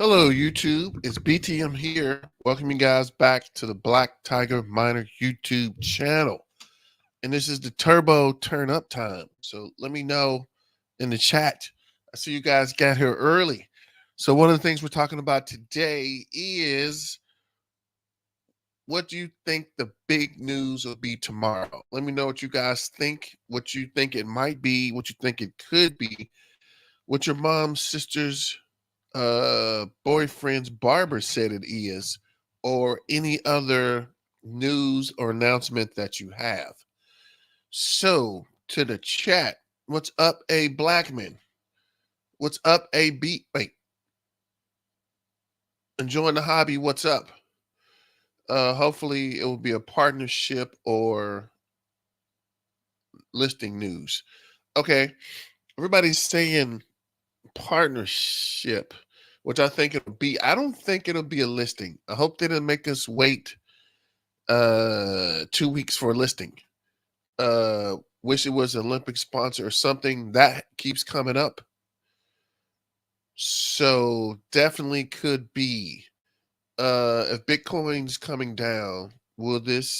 Hello, YouTube. It's BTM here. Welcome you guys back to the Black Tiger Miner YouTube channel. And this is the turbo turn up time. So let me know in the chat. I see you guys got here early. So one of the things we're talking about today is, what do you think the big news will be tomorrow? Let me know what you guys think, what you think it might be, what you think it could be, what your mom's sister's boyfriend's barber said it is, or any other news or announcement that you have. So to the chat, what's up, a Blackman? What's up, a beat? Wait, enjoying the hobby. What's up? Hopefully it will be a partnership or listing news. Okay, everybody's saying partnership, which I think it'll be. I don't think it'll be a listing. I hope they didn't make us wait 2 weeks for a listing. Wish it was an Olympic sponsor or something that keeps coming up. So definitely could be. If Bitcoin's coming down, will that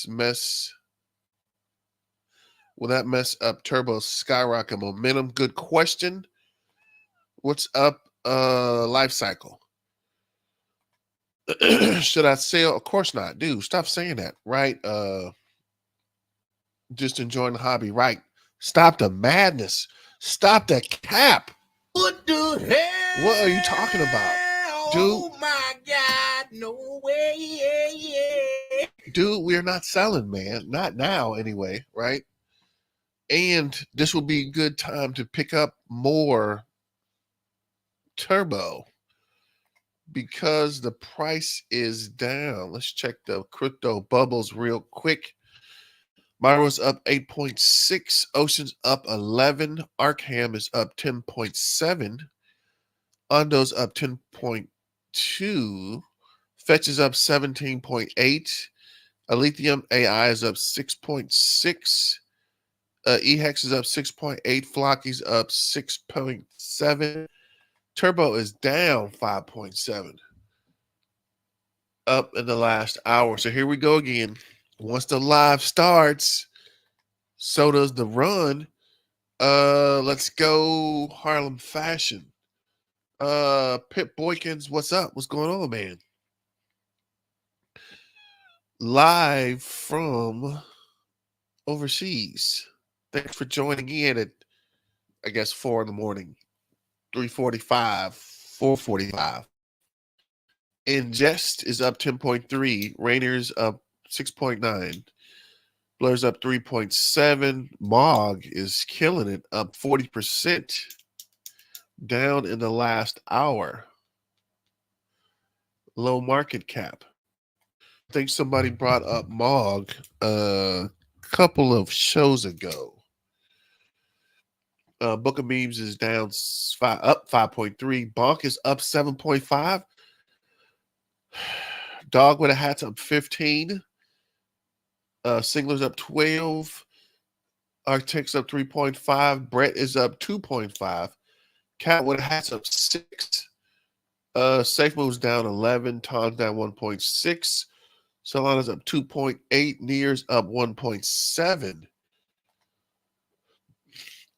mess up Turbo's skyrocket momentum? Good question. What's up, life cycle? Should I sell? Of course not. Dude, stop saying that, right? Just enjoying the hobby, right? Stop the madness. Stop the cap. What the hell? What are you talking about? Dude. Oh my God, no way. Dude, we're not selling, man. Not now, anyway, right? And this will be a good time to pick up more Turbo because the price is down. Let's check the crypto bubbles real quick. Myro's up 8.6, Ocean's up 11, Arkham is up 10.7, Ondo's up 10.2, Fetch is up 17.8, Lithium AI is up 6.6, EHEX is up 6.8, Flocky's up 6.7, Turbo is down 5.7, up in the last hour. So here we go again. Once the live starts, so does the run. Let's go Harlem Fashion. Pip Boykins, what's up? What's going on, man? Live from overseas. Thanks for joining in at, I guess, 4 in the morning, 3:45, 4:45. Ingest is up 10.3. Rainer's up 6.9. Blur's up 3.7. Mog is killing it, up 40%. Down in the last hour. Low market cap. I think somebody brought up Mog a couple of shows ago. Book of Memes is down up 5.3. Bonk is up 7.5. Dog with a Hat's up 15. Singler's up 12. Arctic's up 3.5. Brett is up 2.5. Cat with a Hat's up 6. Safe Move's down 11. Tom's down 1.6. Solana's up 2.8. Near's up 1.7.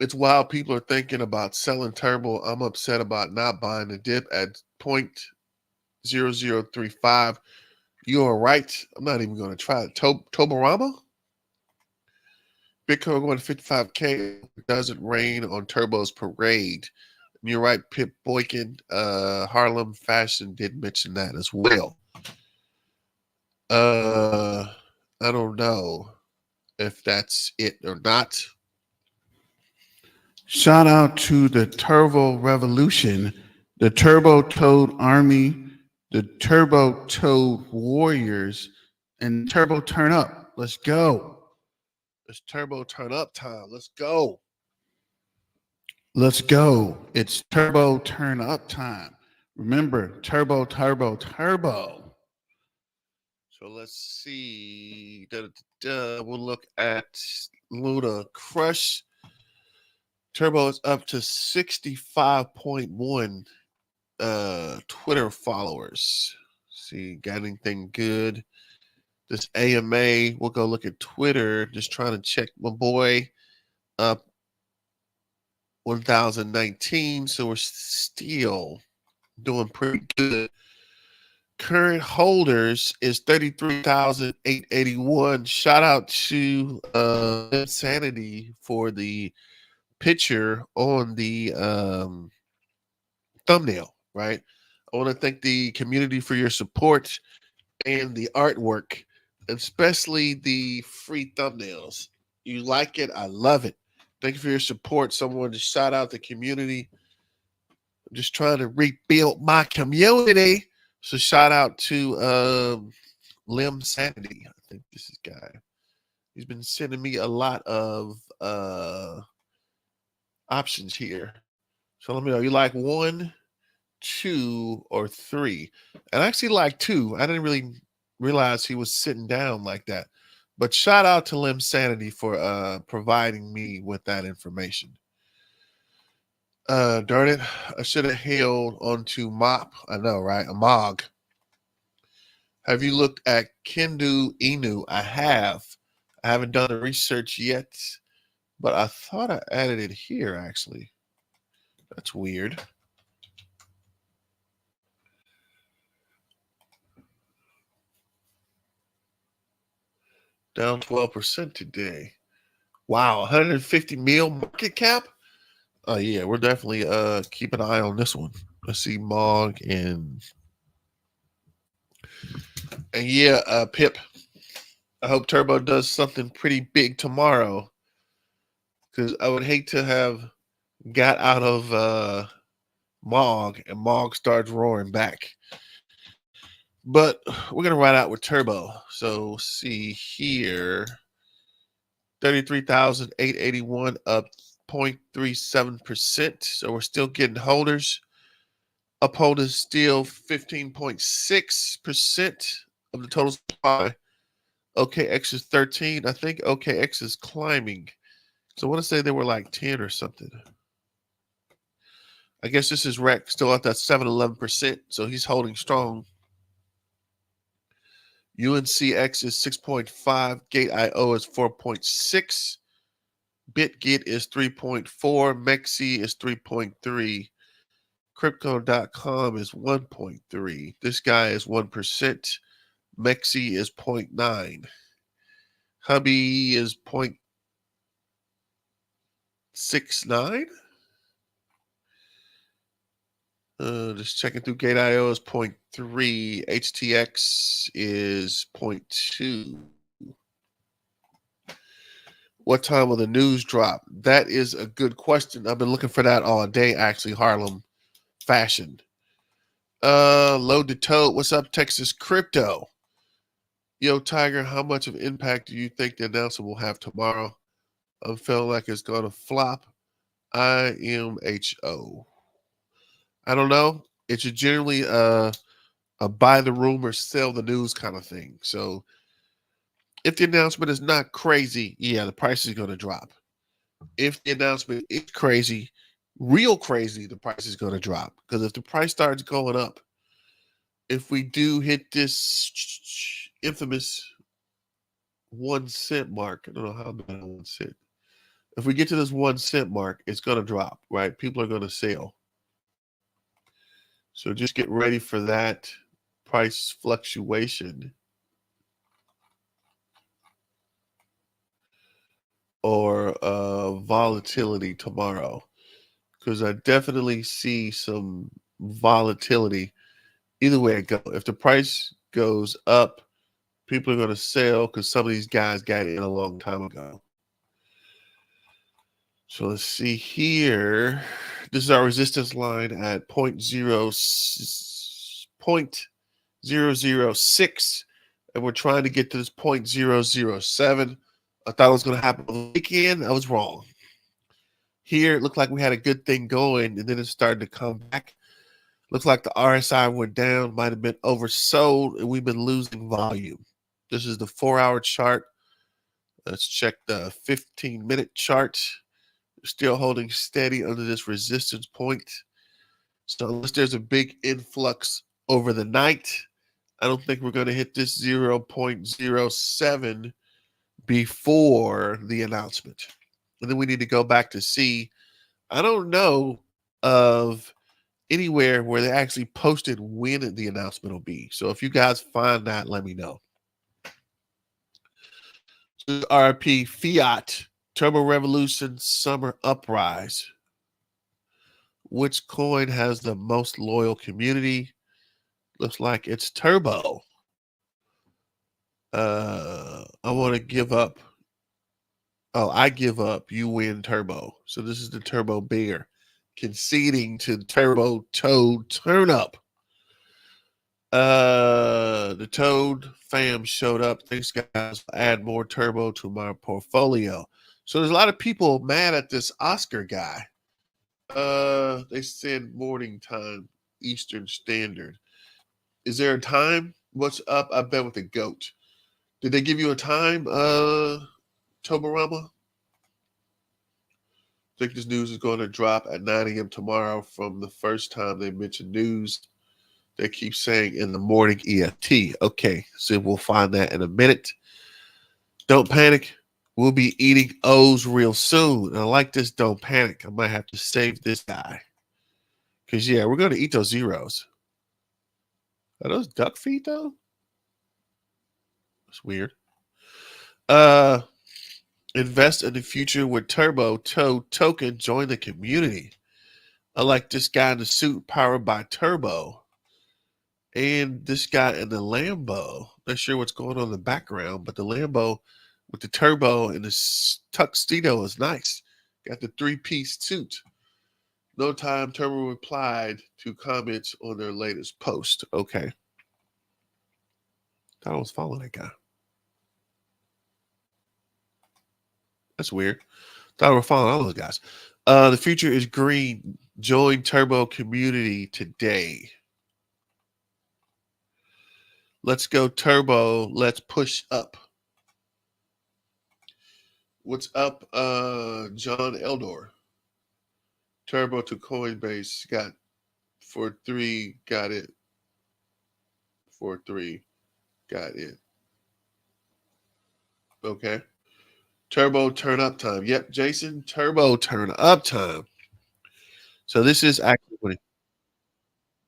It's wild. People are thinking about selling Turbo. I'm upset about not buying the dip at 0.0035. You are right. I'm not even going to try it. Tobarama? Bitcoin going to 55K. It doesn't rain on Turbo's parade. And you're right, Pip Boykin. Harlem Fashion did mention that as well. I don't know if that's it or not. Shout out to the Turbo Revolution, the Turbo Toad Army, the Turbo Toad Warriors, and Turbo Turn Up. Let's go. It's Turbo Turn Up time. Let's go. Let's go. It's Turbo Turn Up time. Remember, Turbo, Turbo, Turbo. So let's see. We'll look at Luna Crush. Turbo is up to 65.1. Twitter followers. See, got anything good? This AMA, we'll go look at Twitter. Just trying to check my boy up 1019. So we're still doing pretty good. Current holders is 33,881. Shout out to Insanity for the picture on the thumbnail, right? I want to thank the community for your support and the artwork, especially the free thumbnails. You like it? I love it. Thank you for your support. Someone to shout out the community. I'm just trying to rebuild my community. So shout out to Lim Sanity. I think this is guy. He's been sending me a lot of options here. So let me know. You like 1, 2, or 3? And I actually like 2. I didn't really realize he was sitting down like that. But shout out to Lim Sanity for providing me with that information. Darn it. I should have held onto MOP. I know, right? A MOG. Have you looked at Kendu Inu? I have. I haven't done the research yet, but I thought I added it here actually. That's weird. Down 12% today. Wow, 150 mil market cap? Oh yeah, we're definitely keep an eye on this one. Let's see MOG and yeah, Pip. I hope Turbo does something pretty big tomorrow. Because I would hate to have got out of MOG and MOG starts roaring back. But we're gonna ride out with Turbo. So see here. 33,881 up 0.37%. So we're still getting holders. Upholders still 15.6% of the total supply. OKX is 13. I think OKX is climbing. So I want to say they were like 10 or something. I guess this is Rec still at that 7-11%. So he's holding strong. UNCX is 6.5. Gate.io is 4.6. BitGet is 3.4. Mexi is 3.3. Crypto.com is 1.3. This guy is 1%. Mexi is 0.9. Hubby is 0.69. Just checking through Gate.io is 0.3. HTX is 0.2. What time will the news drop? That is a good question. I've been looking for that all day, actually, Harlem fashion. Load to tote. What's up, Texas Crypto? Yo, Tiger, how much of impact do you think the announcement will have tomorrow? I'm feeling like it's going to flop. IMHO. I don't know. It's generally a buy the rumor, sell the news kind of thing. So if the announcement is not crazy, yeah, the price is going to drop. If the announcement is crazy, real crazy, the price is going to drop. Because if the price starts going up, if we do hit this infamous 1 cent mark, I don't know how about 1 cent. If we get to this 1 cent mark, it's going to drop, right? People are going to sell. So just get ready for that price fluctuation or volatility tomorrow, because I definitely see some volatility either way it goes. If the price goes up, people are going to sell because some of these guys got in a long time ago. So let's see here. This is our resistance line at 0.006, and we're trying to get to this 0.007. I thought it was going to happen on the weekend. I was wrong. Here, it looked like we had a good thing going, and then it started to come back. Looks like the RSI went down, might have been oversold, and we've been losing volume. This is the 4-hour chart. Let's check the 15-minute chart. Still holding steady under this resistance point. So unless there's a big influx over the night, I don't think we're going to hit this 0.07 before the announcement. And then we need to go back to see. I don't know of anywhere where they actually posted when the announcement will be. So if you guys find that, let me know. So RP Fiat Turbo Revolution Summer Uprise. Which coin has the most loyal community? Looks like it's Turbo. I want to give up. Oh, I give up. You win Turbo. So this is the Turbo Bear conceding to Turbo Toad turn up. The Toad fam showed up. Thanks, guys. I'll add more Turbo to my portfolio. So there's a lot of people mad at this Oscar guy. They said morning time, Eastern Standard. Is there a time? What's up? I bet with the goat. Did they give you a time, Tobarama? I think this news is going to drop at 9 a.m. tomorrow from the first time they mentioned news. They keep saying in the morning EFT. Okay, so we'll find that in a minute. Don't panic. We'll be eating O's real soon. And I like this don't panic. I might have to save this guy. Because, yeah, we're going to eat those zeros. Are those duck feet, though? That's weird. Invest in the future with Turbo Toad Token. Join the community. I like this guy in the suit powered by Turbo. And this guy in the Lambo. Not sure what's going on in the background, but the Lambo with the turbo and the tuxedo is nice. Got the three-piece suit. No time, Turbo replied to comments on their latest post. Okay. Thought I was following that guy. That's weird. Thought we were following all those guys. The future is green. Join Turbo community today. Let's go Turbo. Let's push up. What's up, John Eldor? Turbo to Coinbase got for 3. Got it. For 3. Got it. Okay. Turbo turn up time. Yep, Jason. Turbo turn up time. So this is actually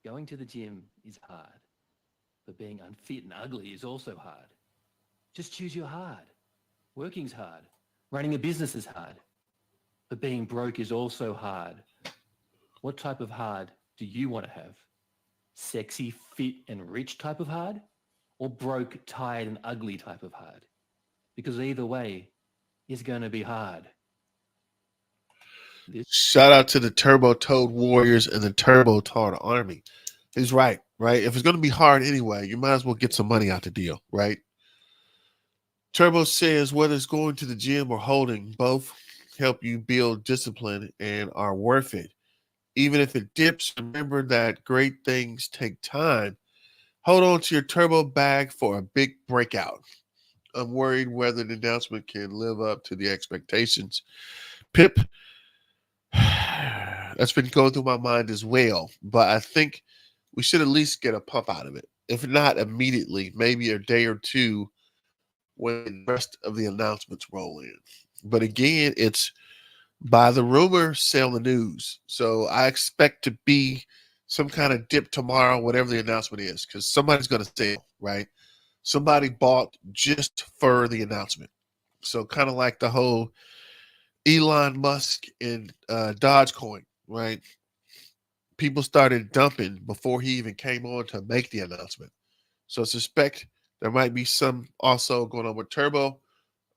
Going to the gym is hard, but being unfit and ugly is also hard. Just choose your hard. Working's hard. Running a business is hard, but being broke is also hard. What type of hard do you want to have? Sexy, fit, and rich type of hard? Or broke, tired, and ugly type of hard? Because either way is going to be hard. Shout out to the Turbo Toad Warriors and the Turbo Toad Army. He's right? If it's going to be hard anyway, you might as well get some money out the deal, right? Turbo says whether it's going to the gym or holding, both help you build discipline and are worth it. Even if it dips, remember that great things take time. Hold on to your Turbo bag for a big breakout. I'm worried whether the announcement can live up to the expectations. Pip, that's been going through my mind as well. But I think we should at least get a pump out of it. If not immediately, maybe a day or two when the rest of the announcements roll in. But again, it's by the rumor, sell the news. So I expect to be some kind of dip tomorrow, whatever the announcement is, because somebody's going to sell, right? Somebody bought just for the announcement. So kind of like the whole Elon Musk and Dogecoin, right? People started dumping before he even came on to make the announcement. So I suspect there might be some also going on with Turbo.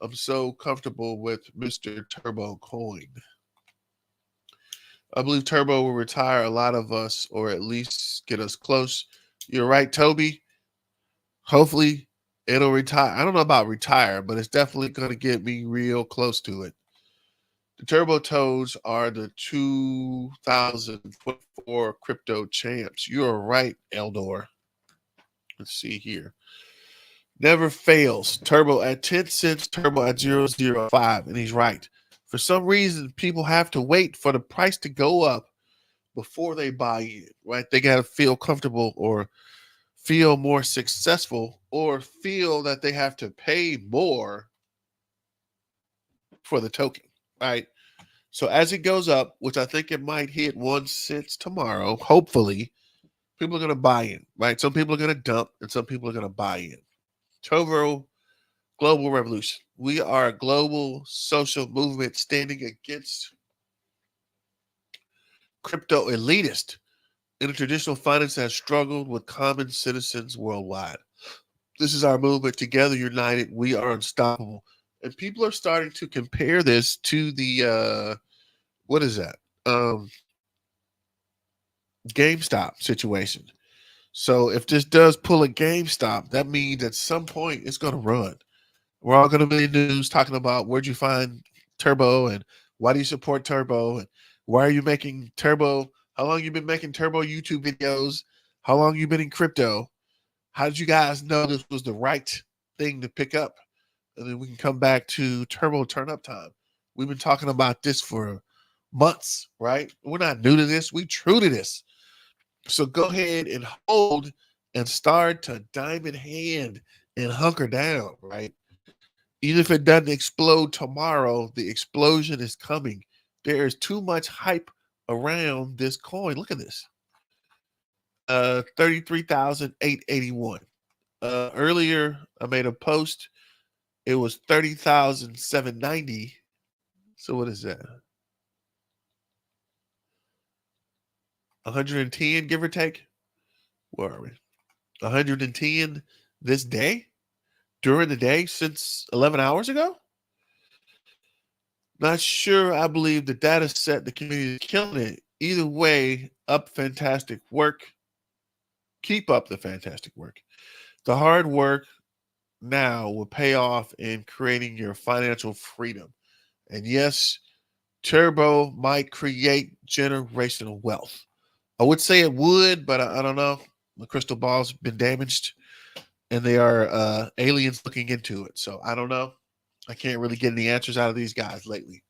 I'm so comfortable with Mr. Turbo Coin. I believe Turbo will retire a lot of us, or at least get us close. You're right, Toby. Hopefully it'll retire. I don't know about retire, but it's definitely going to get me real close to it. The Turbo Toads are the 2024 crypto champs. You are right, Eldor. Let's see here. Never fails. Turbo at 10 cents, Turbo at 0.005. And he's right. For some reason, people have to wait for the price to go up before they buy in, right? They got to feel comfortable or feel more successful or feel that they have to pay more for the token, right? So as it goes up, which I think it might hit 1 cent tomorrow, hopefully, people are going to buy in, right? Some people are going to dump and some people are going to buy in. Turbo global revolution. We are a global social movement standing against crypto elitists in a traditional finance that has struggled with common citizens worldwide. This is our movement. Together, united, we are unstoppable. And people are starting to compare this to the what is that? GameStop situation. So if this does pull a GameStop, that means at some point it's going to run. We're all going to be in the news talking about where'd you find Turbo and why do you support Turbo and why are you making Turbo? How long you been making Turbo YouTube videos? How long you been in crypto? How did you guys know this was the right thing to pick up? And then we can come back to Turbo turn up time. We've been talking about this for months, right? We're not new to this. We true to this. So go ahead and hold and start to diamond hand and hunker down, right? Even if it doesn't explode tomorrow, the explosion is coming. There is too much hype around this coin. Look at this. 33,881. Earlier I made a post. It was 30,790. So what is that? 110, give or take. Where are we? 110 this day? During the day since 11 hours ago? Not sure. I believe the data set, the community is killing it. Either way, up fantastic work. Keep up the fantastic work. The hard work now will pay off in creating your financial freedom. And yes, Turbo might create generational wealth. I would say it would, but I don't know. The crystal ball's been damaged and they are aliens looking into it. So I don't know. I can't really get any answers out of these guys lately.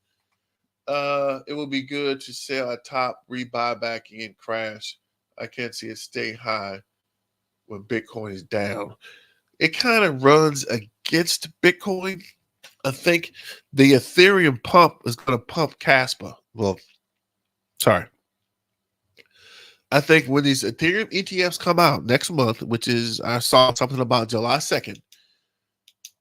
It would be good to sell at top, rebuy back in, crash. I can't see it stay high when Bitcoin is down. It kind of runs against Bitcoin. I think the Ethereum pump is going to pump Casper. Well, sorry. I think when these Ethereum ETFs come out next month, which is, I saw something about July 2nd,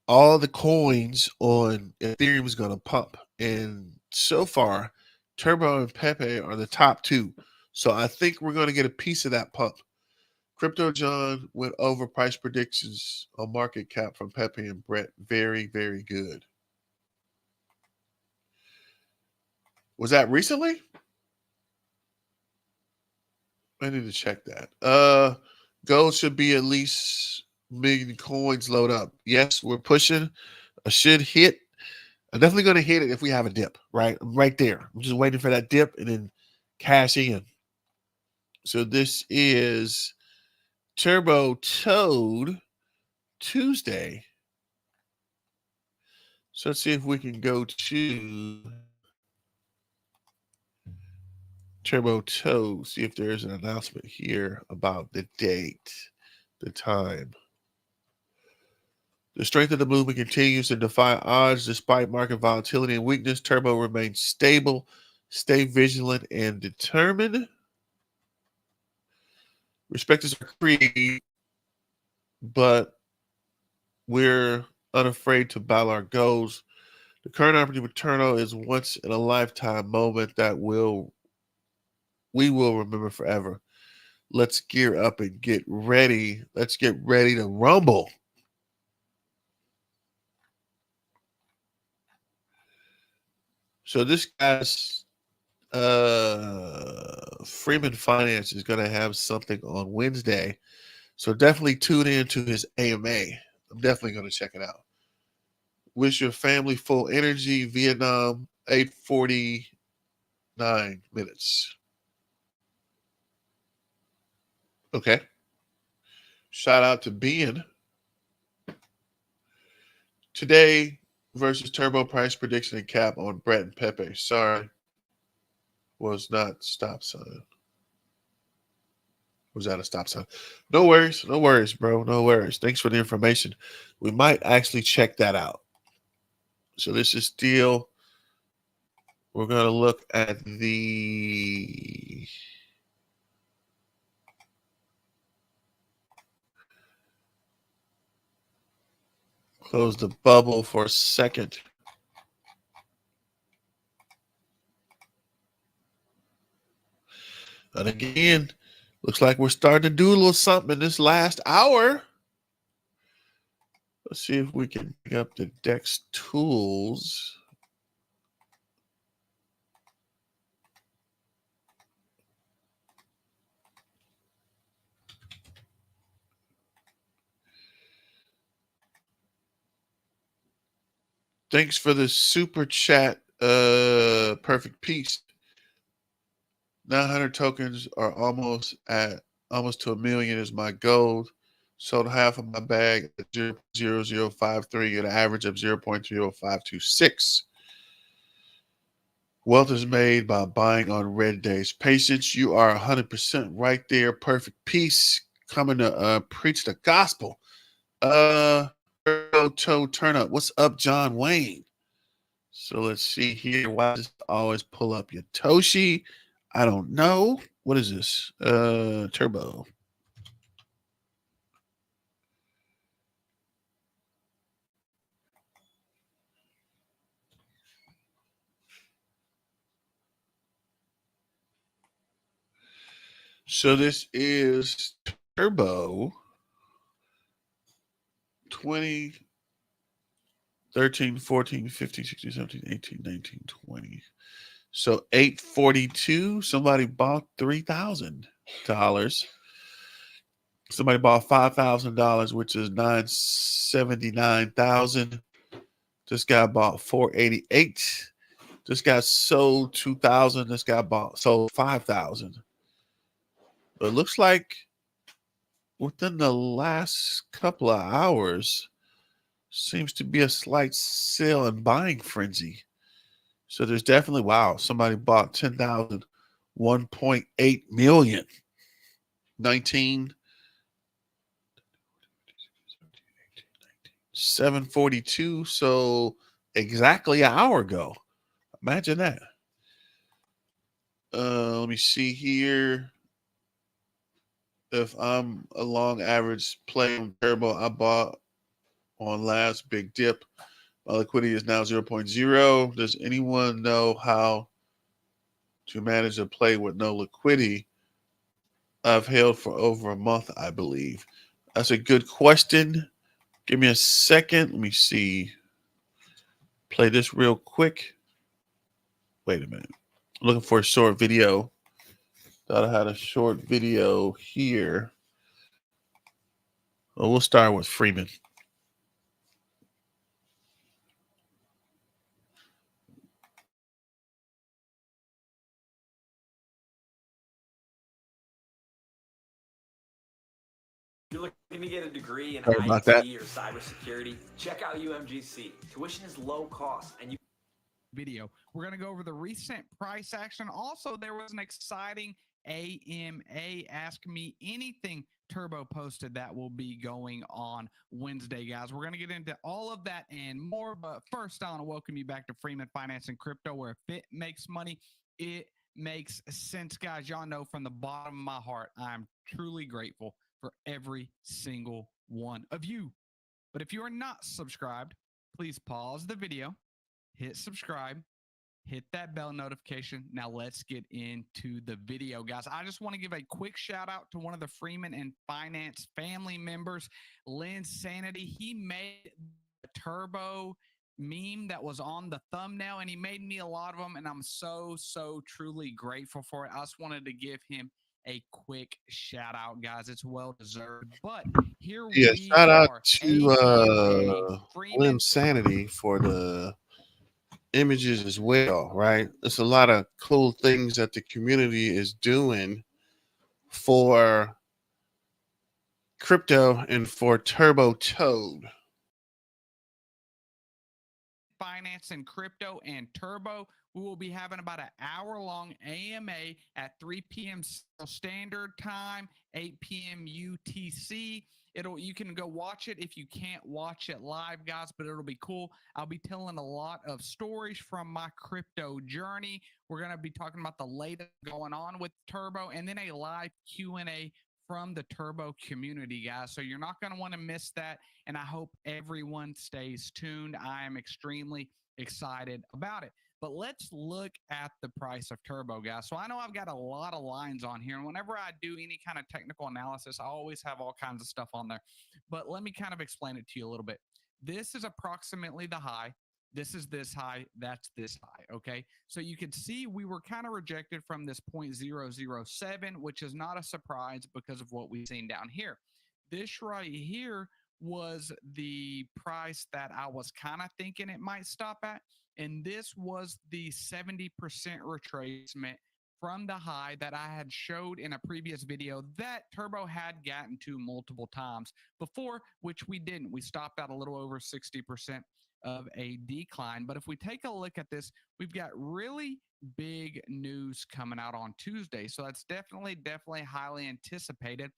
all the coins on Ethereum is going to pump. And so far, Turbo and Pepe are the top two. So I think we're going to get a piece of that pump. Crypto John went over price predictions on market cap from Pepe and Brett. Very, very good. Was that recently? I need to check that. Gold should be at least million coins load up. Yes, we're pushing. I should hit. I'm definitely going to hit it if we have a dip, right? I'm right there. I'm just waiting for that dip and then cash in. So this is Turbo Toad Tuesday. So let's see if we can go to Turbo Toad, see if there's an announcement here about the date, the time. The strength of the movement continues to defy odds despite market volatility and weakness. Turbo remains stable. Stay vigilant and determined. Respect is our creed, but we're unafraid to battle our goals. The current opportunity with Turbo is once in a lifetime moment that we will remember forever. Let's gear up and get ready. Let's get ready to rumble. So this guy's Freeman Finance is going to have something on Wednesday. So definitely tune in to his AMA. I'm definitely going to check it out. Wish your family full energy. Vietnam, 8:49 minutes. Okay. Shout out to Ben. Today versus Turbo price prediction and cap on Brett and Pepe. Sorry. Was not stop sign. Was that a stop sign? No worries. No worries, bro. No worries. Thanks for the information. We might actually check that out. So this is still, we're going to look at the close the bubble for a second. And again, looks like we're starting to do a little something in this last hour. Let's see if we can pick up the DEX tools. Thanks for the super chat, perfect peace. 900 tokens are almost to 1 million is my goal. Sold half of my bag at 0.0053 at an average of 0.30526. Wealth is made by buying on red days. Patience, you are 100% right there. Perfect peace. Coming to preach the gospel. Toe turn up. What's up, John Wayne? So let's see here. Why does it always pull up your Toshi? I don't know. What is this? Turbo. So this is Turbo 20, 13, 14, 15, 16, 17, 18, 19, 20. So 842. Somebody bought $3,000. Somebody bought $5,000, which is 979,000. This guy bought 488. This guy sold 2,000. This guy sold 5,000. But it looks like within the last couple of hours, seems to be a slight sell and buying frenzy. So there's definitely, wow, somebody bought 10,000, 1.8 million, 19, 742. So exactly an hour ago. Imagine that. Let me see here. If I'm a long average play on Turbo, I bought on last big dip. My liquidity is now 0.0. Does anyone know how to manage a play with no liquidity? I've held for over a month, I believe. That's a good question. Give me a second. Let me see. Play this real quick. Wait a minute. I'm looking for a short video. Thought I had a short video here. Well, we'll start with Freeman. You're looking to get a degree in Sorry about that. IT or cybersecurity? Check out UMGC. Tuition is low cost, and you video. We're going to go over the recent price action. Also, there was an exciting AMA Ask Me Anything Turbo posted that will be going on Wednesday, guys. We're going to get into all of that and more. But first, I want to welcome you back to Freeman Finance and Crypto, where if it makes money, it makes sense, guys. Y'all know from the bottom of my heart, I'm truly grateful for every single one of you. But if you are not subscribed, please pause the video, hit subscribe, hit that bell notification. Now let's get into the video, guys. I just want to give a quick shout out to one of the Freeman and Finance family members, Lynn Sanity. He made a Turbo meme that was on the thumbnail, and he made me a lot of them, and I'm so truly grateful for it. I just wanted to give him a quick shout out, guys. It's well deserved. But here Yeah, we shout out are. to Freeman Slim Sanity for the images as well, right? There's a lot of cool things that the community is doing for crypto and for Turbo Toad. Finance and Crypto and Turbo We will be having about an hour-long AMA at 3 p.m. Standard Time, 8 p.m. UTC. You can go watch it if you can't watch it live, guys, but it'll be cool. I'll be telling a lot of stories from my crypto journey. We're going to be talking about the latest going on with Turbo, and then a live Q&A from the Turbo community, guys. So you're not going to want to miss that, and I hope everyone stays tuned. I am extremely excited about it. But let's look at the price of Turbo, guys. So I know I've got a lot of lines on here, and whenever I do any kind of technical analysis, I always have all kinds of stuff on there. But let me kind of explain it to you a little bit. This is approximately the high. This is this high. That's this high. Okay. So you can see we were kind of rejected from this 0.007, which is not a surprise because of what we've seen down here. This right here was the price that I was kind of thinking it might stop at. And this was the 70% retracement from the high that I had showed in a previous video that Turbo had gotten to multiple times before, which we didn't. We stopped at a little over 60% of a decline. But if we take a look at this, we've got really big news coming out on Tuesday. So that's definitely highly anticipated.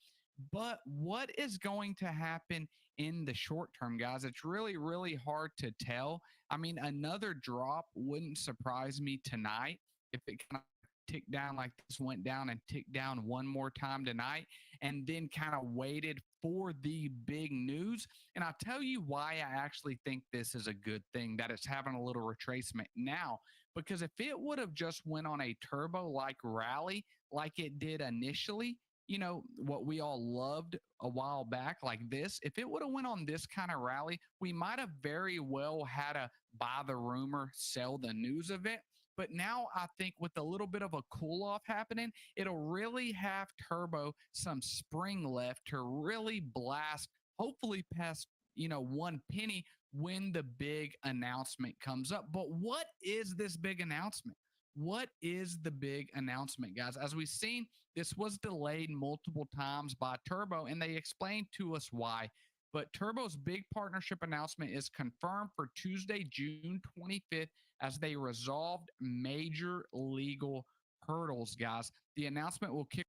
But what is going to happen in the short term, guys? It's really hard to tell. I mean, another drop wouldn't surprise me tonight if it kind of ticked down like this, went down and ticked down one more time tonight, and then kind of waited for the big news. And I'll tell you why I actually think this is a good thing, that it's having a little retracement now, because if it would have just went on a turbo-like rally like it did initially, you know, what we all loved a while back like this, if it would have went on this kind of rally, we might have very well had a buy the rumor, sell the news of it. But now I think with a little bit of a cool off happening, it'll really have Turbo some spring left to really blast, hopefully past, 1 penny when the big announcement comes up. But what is this big announcement? What is the big announcement, guys? As we've seen, this was delayed multiple times by Turbo, and they explained to us why. But Turbo's big partnership announcement is confirmed for Tuesday, June 25th, as they resolved major legal hurdles, guys. The announcement will kick.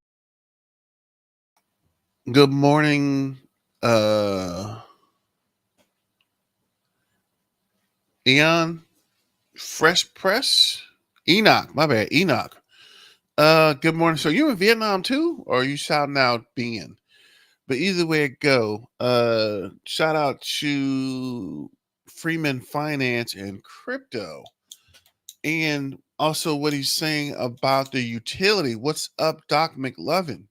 Good morning, Eon, Fresh Press, Enoch. My bad, Enoch. Good morning. So you in Vietnam too, or are you shouting out being? But either way it go, shout out to Freeman Finance and Crypto. And also what he's saying about the utility. What's up, Doc McLovin?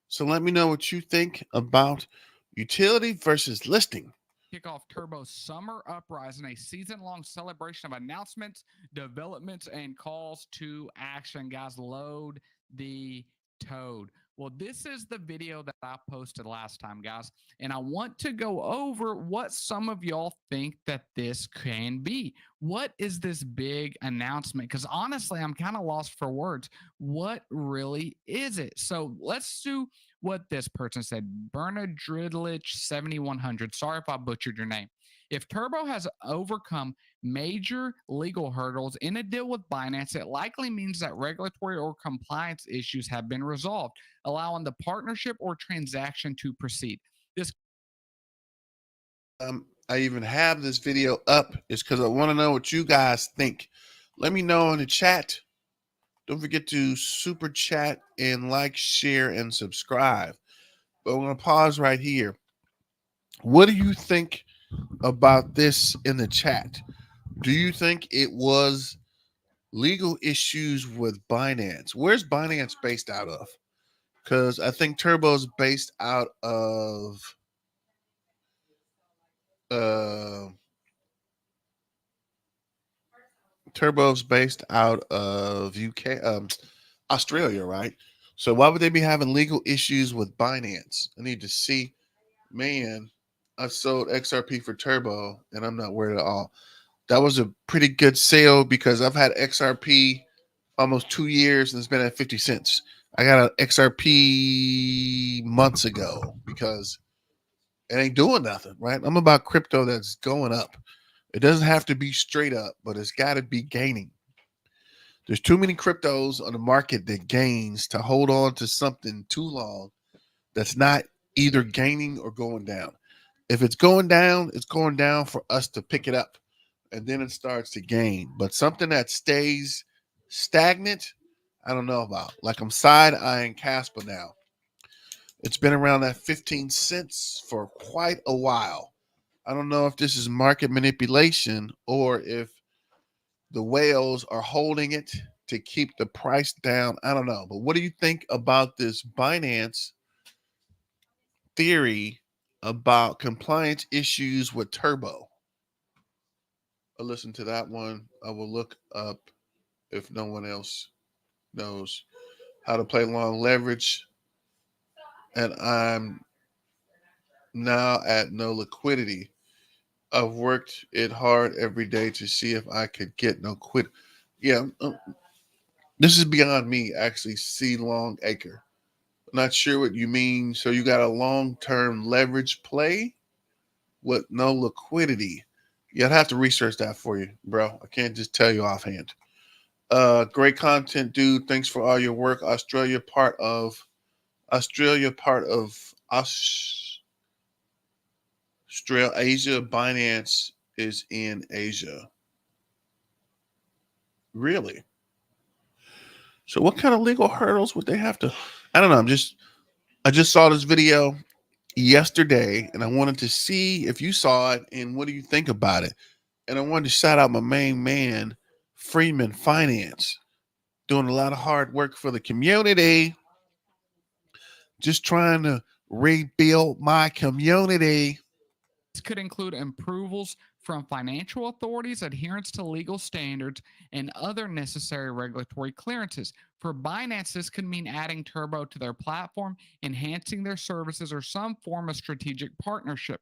So let me know what you think about utility versus listing. Kick off Turbo's Summer Uprising, a season-long celebration of announcements, developments, and calls to action. Guys, load the toad. Well, this is the video that I posted last time, guys, and I want to go over what some of y'all think that this can be. What is this big announcement? Because honestly, I'm kind of lost for words. What really is it? So let's do what this person said. Bernard Dridlich 7100. Sorry if I butchered your name. If Turbo has overcome major legal hurdles in a deal with Binance, it likely means that regulatory or compliance issues have been resolved, allowing the partnership or transaction to proceed. This I even have this video up is because I want to know what you guys think. Let me know in the chat. Don't forget to super chat and like, share, and subscribe. But I'm going to pause right here. What do you think about this in the chat? Do you think it was legal issues with Binance? Where's Binance based out of? Because I think Turbo's based out of UK, Australia, right? So why would they be having legal issues with Binance? I need to see. Man, I sold XRP for Turbo, and I'm not worried at all. That was a pretty good sale because I've had XRP almost 2 years and it's been at 50 cents. I got an XRP months ago because it ain't doing nothing, right? I'm about crypto that's going up. It doesn't have to be straight up, but it's got to be gaining. There's too many cryptos on the market that gains to hold on to something too long that's not either gaining or going down. If it's going down for us to pick it up and then it starts to gain. But something that stays stagnant, I don't know about. Like I'm side eyeing Casper now. It's been around that 15 cents for quite a while. I don't know if this is market manipulation or if the whales are holding it to keep the price down. I don't know. But what do you think about this Binance theory about compliance issues with Turbo? I'll listen to that one. I will look up if no one else knows how to play long leverage. And I'm now at no liquidity. I've worked it hard every day to see if I could get no quit. Yeah, this is beyond me actually. See long acre. Not sure what you mean. So you got a long term leverage play with no liquidity. Yeah, I'd have to research that for you, bro. I can't just tell you offhand. Great content, dude. Thanks for all your work. Australia, part of Australasia. Binance is in Asia. Really? So what kind of legal hurdles would they have to? I don't know. I just saw this video yesterday and I wanted to see if you saw it and what do you think about it. And I wanted to shout out my main man, Freeman Finance, doing a lot of hard work for the community, just trying to rebuild my community. This could include approvals from financial authorities, adherence to legal standards, and other necessary regulatory clearances. For Binance, this could mean adding Turbo to their platform, enhancing their services, or some form of strategic partnership.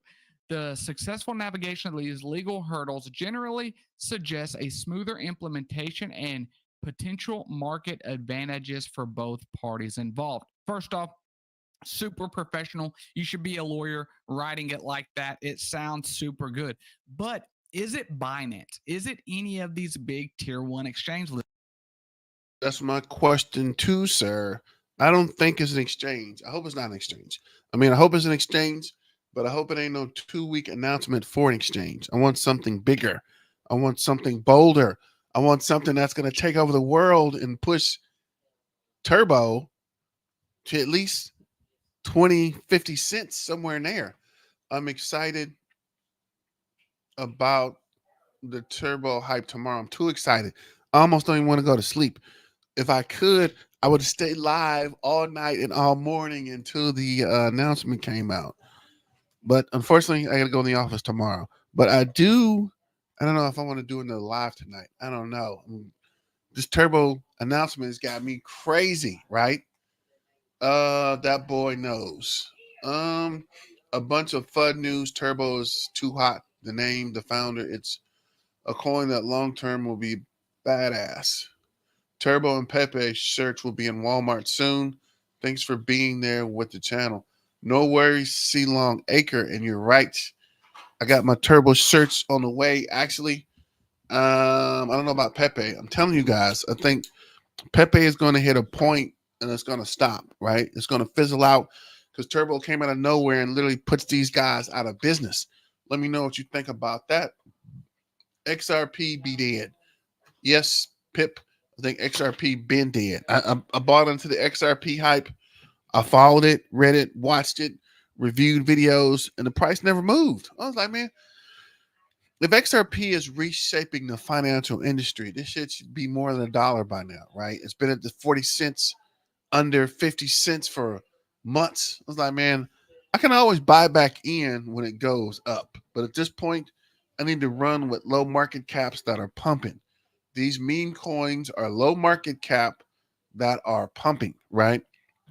The successful navigation of these legal hurdles generally suggests a smoother implementation and potential market advantages for both parties involved. First off, super professional. You should be a lawyer writing it like that. It sounds super good. But is it Binance? Is it any of these big tier one exchanges? That's my question too, sir. I don't think it's an exchange. I hope it's not an exchange. I mean, I hope it's an exchange, but I hope it ain't no 2 week announcement for an exchange. I want something bigger. I want something bolder. I want something that's going to take over the world and push Turbo to at least 20, 50 cents, somewhere in there. I'm excited about the Turbo hype tomorrow. I'm too excited. I almost don't even want to go to sleep. If I could, I would stay live all night and all morning until the announcement came out. But unfortunately, I got to go in the office tomorrow. But I do. I don't know if I want to do another live tonight. I don't know. This Turbo announcement has got me crazy, right? That boy knows. Um, a bunch of FUD news. Turbo is too hot. The name, the founder. It's a coin that long term will be badass. Turbo and Pepe shirts will be in Walmart soon. Thanks for being there with the channel. No worries, C Long Acre, and you're right. I got my Turbo shirts on the way. Actually, I don't know about Pepe. I'm telling you guys, I think Pepe is going to hit a point and it's going to stop. Right? It's going to fizzle out because Turbo came out of nowhere and literally puts these guys out of business. Let me know what you think about that. XRP be dead. Yes, Pip. I think XRP been dead. I bought into the XRP hype. I followed it, read it, watched it, reviewed videos, and the price never moved. I was like, man, if XRP is reshaping the financial industry, this shit should be more than $1 by now, right? It's been at the 40 cents, under 50 cents for months. I was like, man, I can always buy back in when it goes up. But at this point, I need to run with low market caps that are pumping. These meme coins are low market cap that are pumping, right?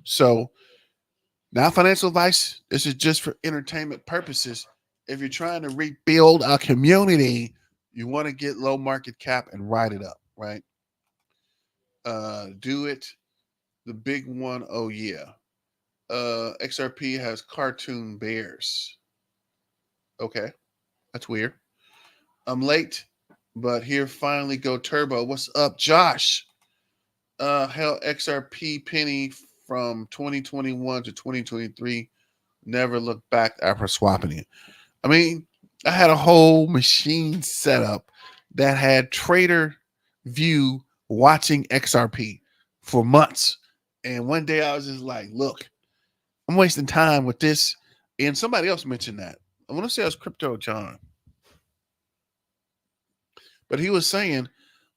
So, not financial advice. This is just for entertainment purposes. If you're trying to rebuild a community, you want to get low market cap and ride it up, right? Do it. The big one, oh yeah. XRP has cartoon bears. Okay, that's weird. I'm late, but here finally go Turbo. What's up, Josh? Hell, XRP penny from 2021 to 2023, never looked back after swapping it. I mean, I had a whole machine set up that had trader view watching XRP for months. And one day I was just like, look, I'm wasting time with this. And somebody else mentioned that. I want to say it was Crypto John. But he was saying,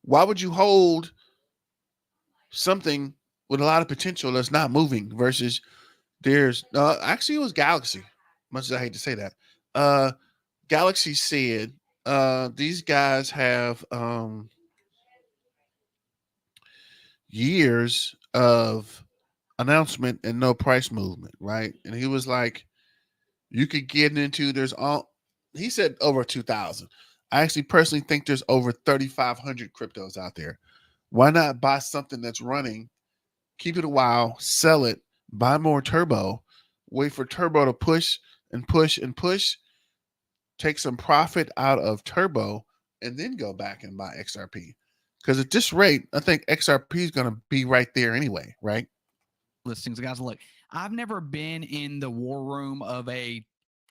why would you hold something with a lot of potential that's not moving versus there's actually it was Galaxy, much as I hate to say that. Uh Galaxy said these guys have years of announcement and no price movement, right? And he was like, you could get into there's all he said over 2,000. I actually personally think there's over 3,500 cryptos out there. Why not buy something that's running, keep it a while, sell it, buy more turbo, wait for turbo to push and push and push, take some profit out of turbo, and then go back and buy XRP. Because at this rate, I think XRP is going to be right there anyway, right? Listings, guys. Look, I've never been in the war room of a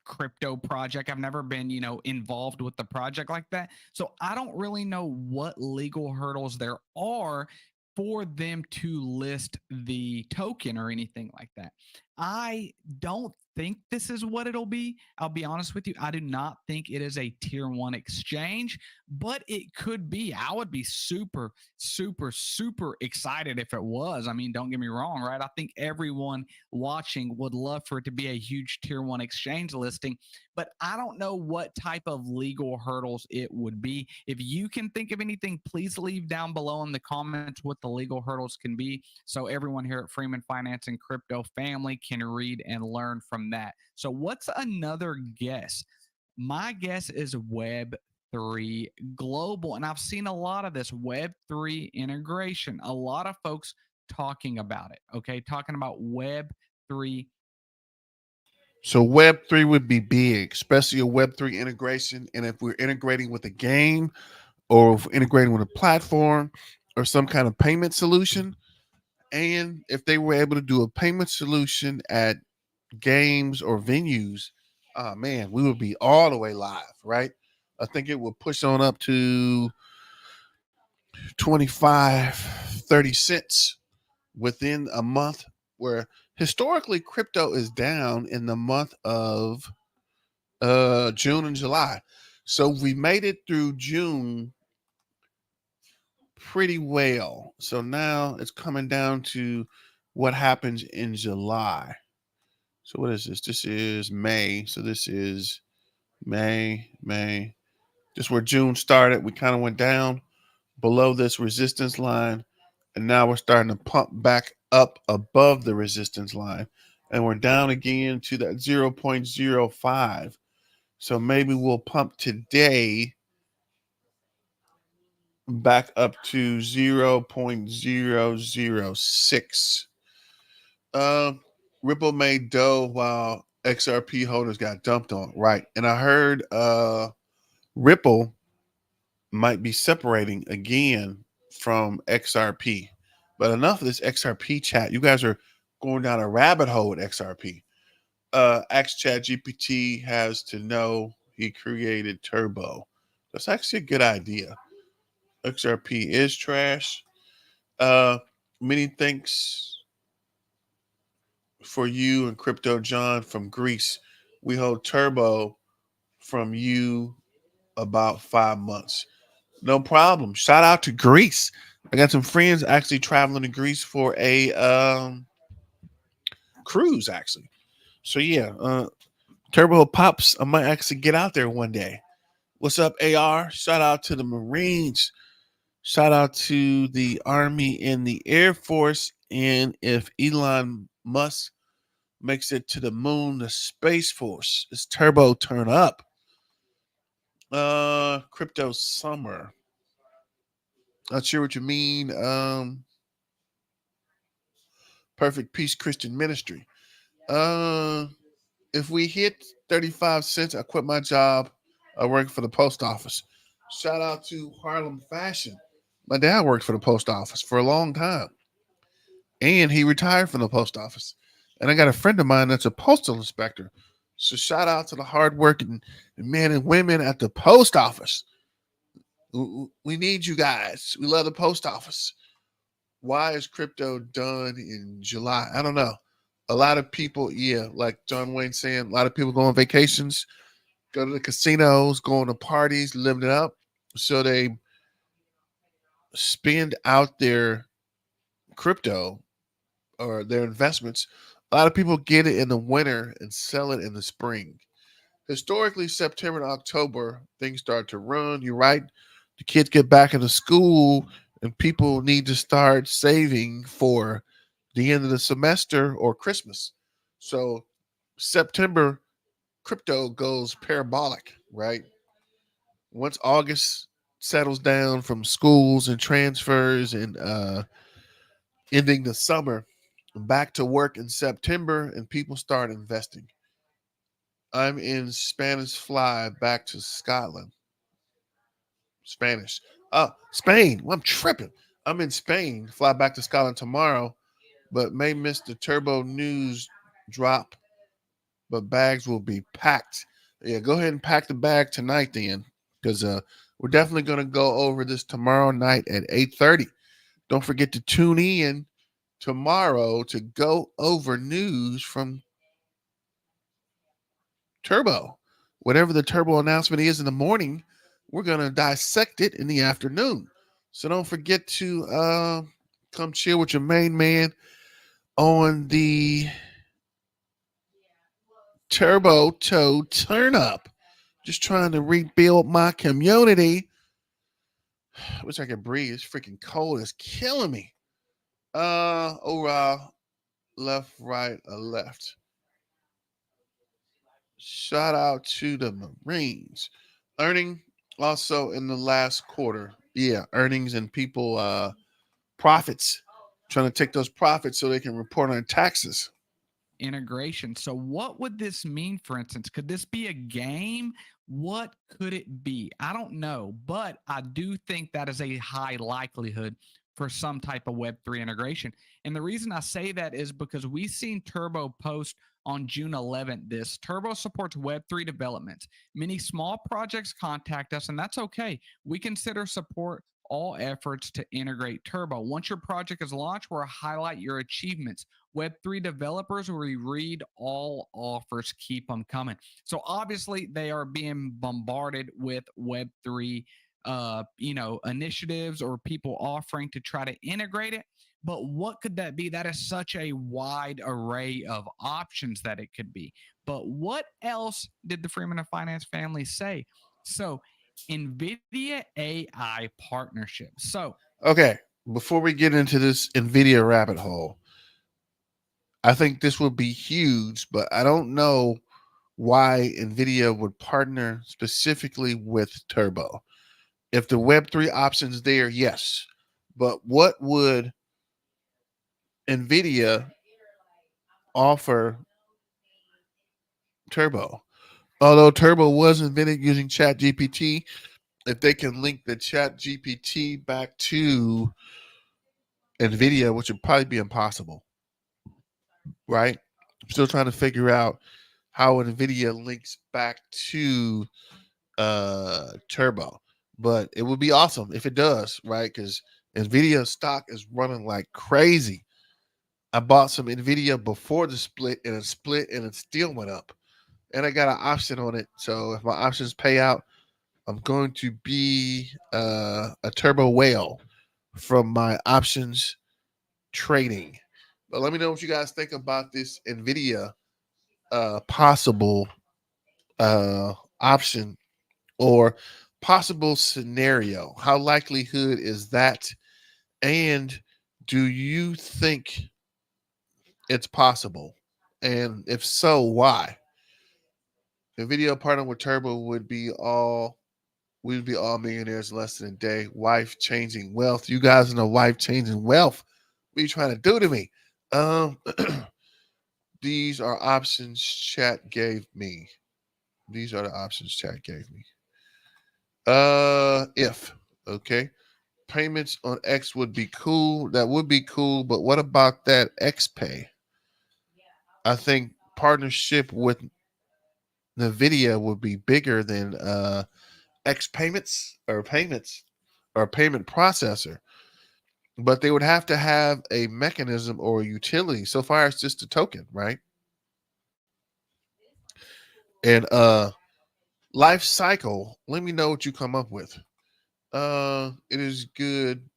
crypto project. I've never been, involved with the project like that. So I don't really know what legal hurdles there are for them to list the token or anything like that. I don't think this is what it'll be. I'll be honest with you. I do not think it is a tier one exchange, but it could be. I would be super, super, super excited if it was. I mean, don't get me wrong, right? I think everyone watching would love for it to be a huge tier one exchange listing, but I don't know what type of legal hurdles it would be. If you can think of anything, please leave down below in the comments what the legal hurdles can be, so everyone here at Freeman Finance and Crypto Family can read and learn from that. So what's another guess? My guess is Web3 global. And I've seen a lot of this Web3 integration, a lot of folks talking about it. Okay. Talking about Web3. So Web3 would be big, especially a Web3 integration. And if we're integrating with a game or if we're integrating with a platform or some kind of payment solution, and if they were able to do a payment solution at games or venues, man, we would be all the way live, right? I think it would push on up to 25, 30 cents within a month, where historically crypto is down in the month of June and July. So we made it through June pretty well. So now it's coming down to what happens in July. So what is this? This is May. So this is May. Just where June started, we kind of went down below this resistance line, and now we're starting to pump back up above the resistance line, and we're down again to that 0.05. So maybe we'll pump today back up to 0.006. Uh, Ripple made dough while XRP holders got dumped on, right? And I heard Ripple might be separating again from XRP. But enough of this XRP chat. You guys are going down a rabbit hole with XRP. Ask Chat GPT has to know he created Turbo. That's actually a good idea. XRP is trash. Many thanks for you and Crypto John from Greece. We hold Turbo from you about 5 months. No problem. Shout out to Greece. I got some friends actually traveling to Greece for a cruise, actually. So yeah, Turbo Pops, I might actually get out there one day. What's up, AR? Shout out to the Marines. Shout out to the Army and the Air Force. And if Elon Musk makes it to the moon, the Space Force. It's Turbo turn up. Crypto Summer. Not sure what you mean. Perfect Peace Christian Ministry. If we hit 35 cents, I quit my job. I work for the post office. Shout out to Harlem Fashion. My dad worked for the post office for a long time. and he retired from the post office. And I got a friend of mine that's a postal inspector. So shout out to the hardworking men and women at the post office. We need you guys. We love the post office. Why is crypto done in July? I don't know. A lot of people, yeah, like John Wayne saying, a lot of people go on vacations, go to the casinos, go on to parties, living it up. So they spend out their crypto or their investments. A lot of people get it in the winter and sell it in the spring. Historically, September to October, things start to run. You're right. The kids get back into school, and people need to start saving for the end of the semester or Christmas. So, September, crypto goes parabolic, right? Once August settles down from schools and transfers and ending the summer, back to work in September, and people start investing. I'm in Spanish fly back to Scotland. Spanish. Spain. Well, I'm tripping. I'm in Spain. Fly back to Scotland tomorrow, but may miss the turbo news drop. But bags will be packed. Yeah, go ahead and pack the bag tonight then, because we're definitely gonna go over this tomorrow night at 8:30. Don't forget to tune in tomorrow to go over news from Turbo. Whatever the Turbo announcement is in the morning, we're going to dissect it in the afternoon. So don't forget to come chill with your main man on the Turbo Toe Turn Up. Just trying to rebuild my community. I wish I could breathe. It's freaking cold. It's killing me. Overall, left, right, or left. Shout out to the Marines. Earning also in the last quarter. Yeah, earnings and people profits. Trying to take those profits so they can report on taxes. Integration. So, what would this mean, for instance? Could this be a game? What could it be? I don't know, but I do think that is a high likelihood for some type of Web3 integration. And the reason I say that is because we've seen Turbo post on June 11th this. Turbo supports Web3 development. Many small projects contact us, and that's okay. We consider support all efforts to integrate Turbo. Once your project is launched, we'll highlight your achievements. Web3 developers, we read all offers, keep them coming. So obviously they are being bombarded with Web3 initiatives or people offering to try to integrate it. But what could that be? That is such a wide array of options that it could be. But what else did the Freeman of Finance family say? So NVIDIA AI partnership. So Okay, before we get into this NVIDIA rabbit hole, I think this would be huge, but I don't know why NVIDIA would partner specifically with Turbo. If the Web3 option's there, yes. But what would NVIDIA offer Turbo? Although Turbo was invented using ChatGPT, if they can link the ChatGPT back to NVIDIA, which would probably be impossible, right? I'm still trying to figure out how NVIDIA links back to Turbo. But it would be awesome if it does, right? Because NVIDIA stock is running like crazy. I bought some NVIDIA before the split and it still went up. And I got an option on it. So if my options pay out, I'm going to be a turbo whale from my options trading. But let me know what you guys think about this NVIDIA possible option or possible scenario. How likelihood is that? And do you think it's possible? And if so, why? NVIDIA partner with Turbo we'd be all millionaires in less than a day. Wife changing wealth. You guys know wife changing wealth. What are you trying to do to me? Um, these are options chat gave me. These are the options chat gave me. If okay. payments on X would be cool. That would be cool. But what about that X Pay? I think partnership with NVIDIA would be bigger than X payments or payment processor. But they would have to have a mechanism or a utility. So far, it's just a token, right? And life cycle. Let me know what you come up with. It is good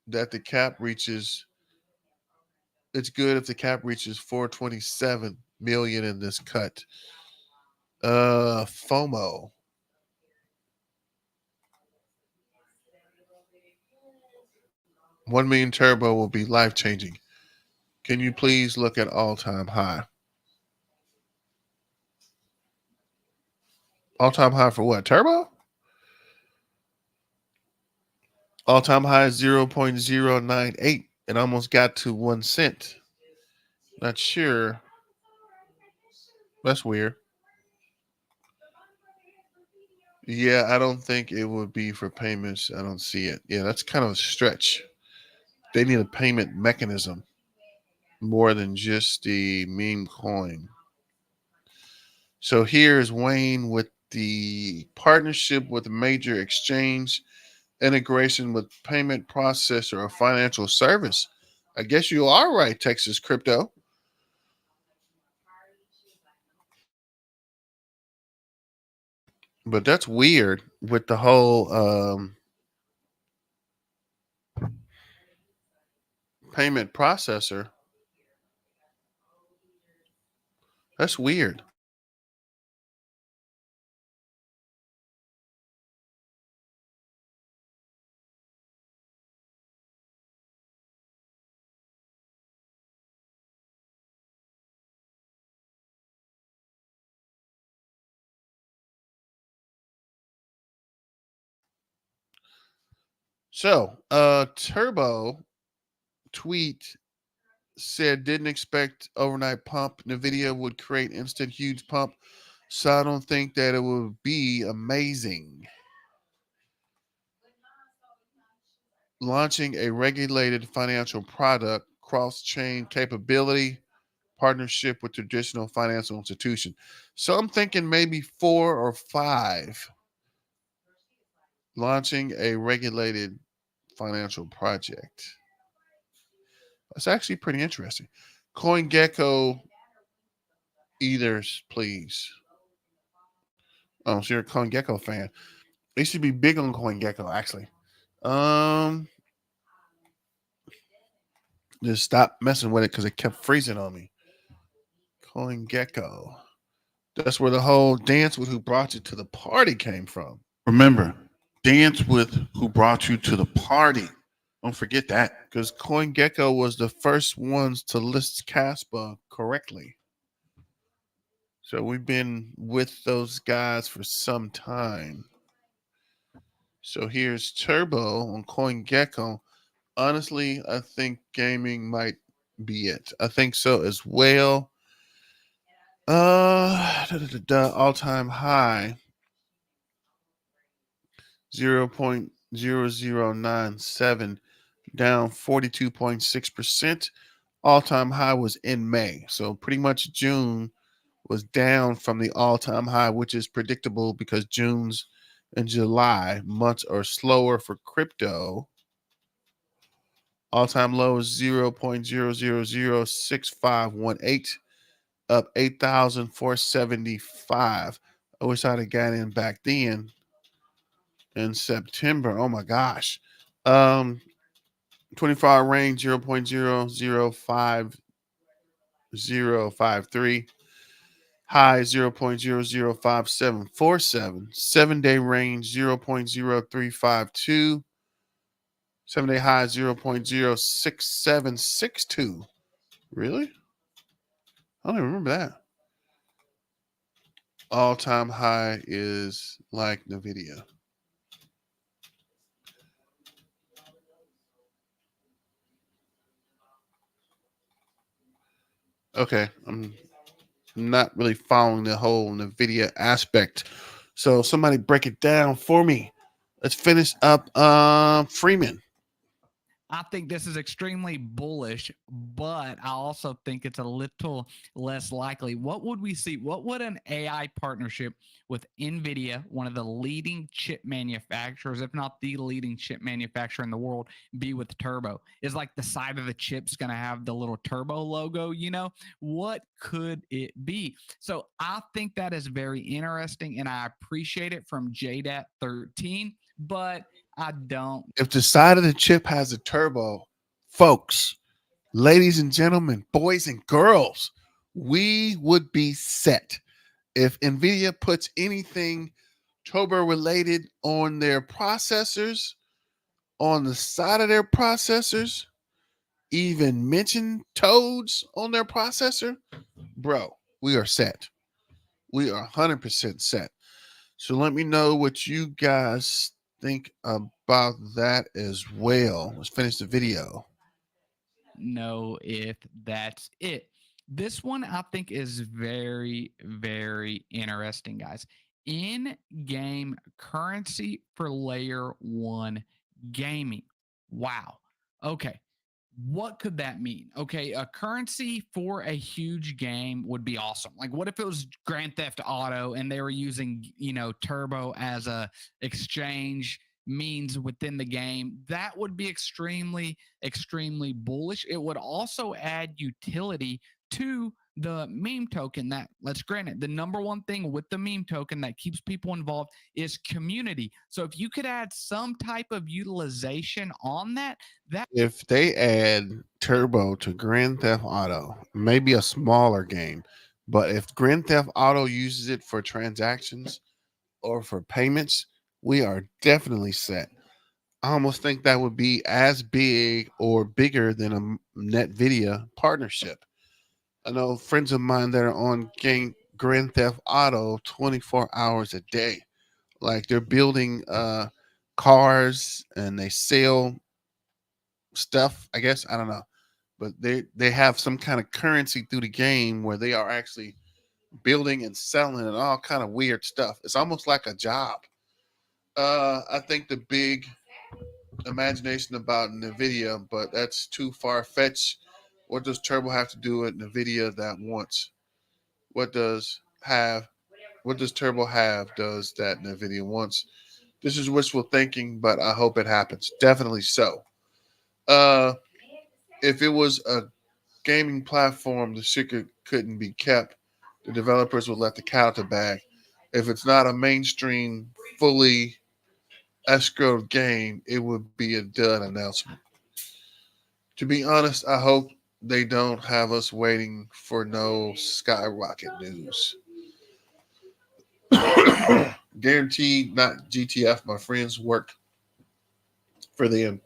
that the cap reaches. It's good if the cap reaches 427 million in this cut. FOMO. 1 million turbo will be life changing. Can you please look at all time high? All time high for what? Turbo? All time high is 0.098. It almost got to 1 cent. Not sure. That's weird. Yeah, I don't think it would be for payments. I don't see it. Yeah, that's kind of a stretch. They need a payment mechanism more than just the meme coin. So here's Wayne with the partnership with a major exchange, integration with payment processor or financial service. I guess you are right, Texas Crypto. But that's weird with the whole payment processor. That's weird. So, Turbo tweet said didn't expect overnight pump. Nvidia would create instant huge pump. So I don't think that it would be amazing. Launching a regulated financial product, cross-chain capability, partnership with traditional financial institution. So I'm thinking maybe 4 or 5. Launching a regulated financial project. That's actually pretty interesting. CoinGecko Ethers, please. Oh, so you're a CoinGecko fan. They should be big on CoinGecko, actually. Um, just stop messing with it because it kept freezing on me. CoinGecko. That's where the whole dance with who brought you to the party came from. Remember, dance with who brought you to the party. Don't forget that. Because CoinGecko was the first ones to list Caspa correctly. So we've been with those guys for some time. So here's Turbo on CoinGecko. Honestly, I think gaming might be it. I think so as well. All time high 0.0097, down 42.6%. All time high was in May. So pretty much June was down from the all time high, which is predictable because June's and July months are slower for crypto. All time low is 0.0006518, up 8,475. I wish I'd have got in back then in September. Oh my gosh. 24-hour range 0.005053. High 0.005747. 7-day range 0.0352. 7-day high 0.06762. Really? I don't even remember that. All time high is like NVIDIA. Okay, I'm not really following the whole NVIDIA aspect. So somebody break it down for me. Let's finish up Freeman. I think this is extremely bullish, but I also think it's a little less likely. What would we see? What would an AI partnership with NVIDIA, one of the leading chip manufacturers, if not the leading chip manufacturer in the world, be with Turbo? Is like the side of the chip's going to have the little Turbo logo, you know? What could it be? So I think that is very interesting, and I appreciate it from JDAT13, but I don't. If the side of the chip has a turbo, folks, ladies and gentlemen, boys and girls, we would be set. If NVIDIA puts anything turbo related on their processors, on the side of their processors, even mention toads on their processor, bro, we are set. We are 100% set. So let me know what you guys think about that as well. Let's finish the video. Know if that's it. This one I think is very, very interesting, guys. In game currency for layer one gaming. Wow. Okay. What could that mean? Okay, a currency for a huge game would be awesome. Like, what if it was Grand Theft Auto and they were using, Turbo as a exchange means within the game? That would be extremely, extremely bullish. It would also add utility to the meme token. That, let's grant it, the number one thing with the meme token that keeps people involved is community. So if you could add some type of utilization on that, If they add turbo to Grand Theft Auto, maybe a smaller game, but if Grand Theft Auto uses it for transactions or for payments, we are definitely set. I almost think that would be as big or bigger than a NetVidya partnership. I know friends of mine that are on game Grand Theft Auto 24 hours a day. Like they're building cars and they sell stuff, I guess. I don't know. But they have some kind of currency through the game where they are actually building and selling and all kind of weird stuff. It's almost like a job. I think the big imagination about NVIDIA, but that's too far fetched. What does Turbo have to do with NVIDIA that wants? What does have what does Turbo have does that NVIDIA wants? This is wishful thinking, but I hope it happens. Definitely so. Uh if it was a gaming platform, the secret couldn't be kept. The developers would let the cat out the bag. If it's not a mainstream, fully escrowed game, it would be a dud announcement. To be honest, I hope they don't have us waiting for no skyrocket news. Guaranteed not GTF. My friends work for them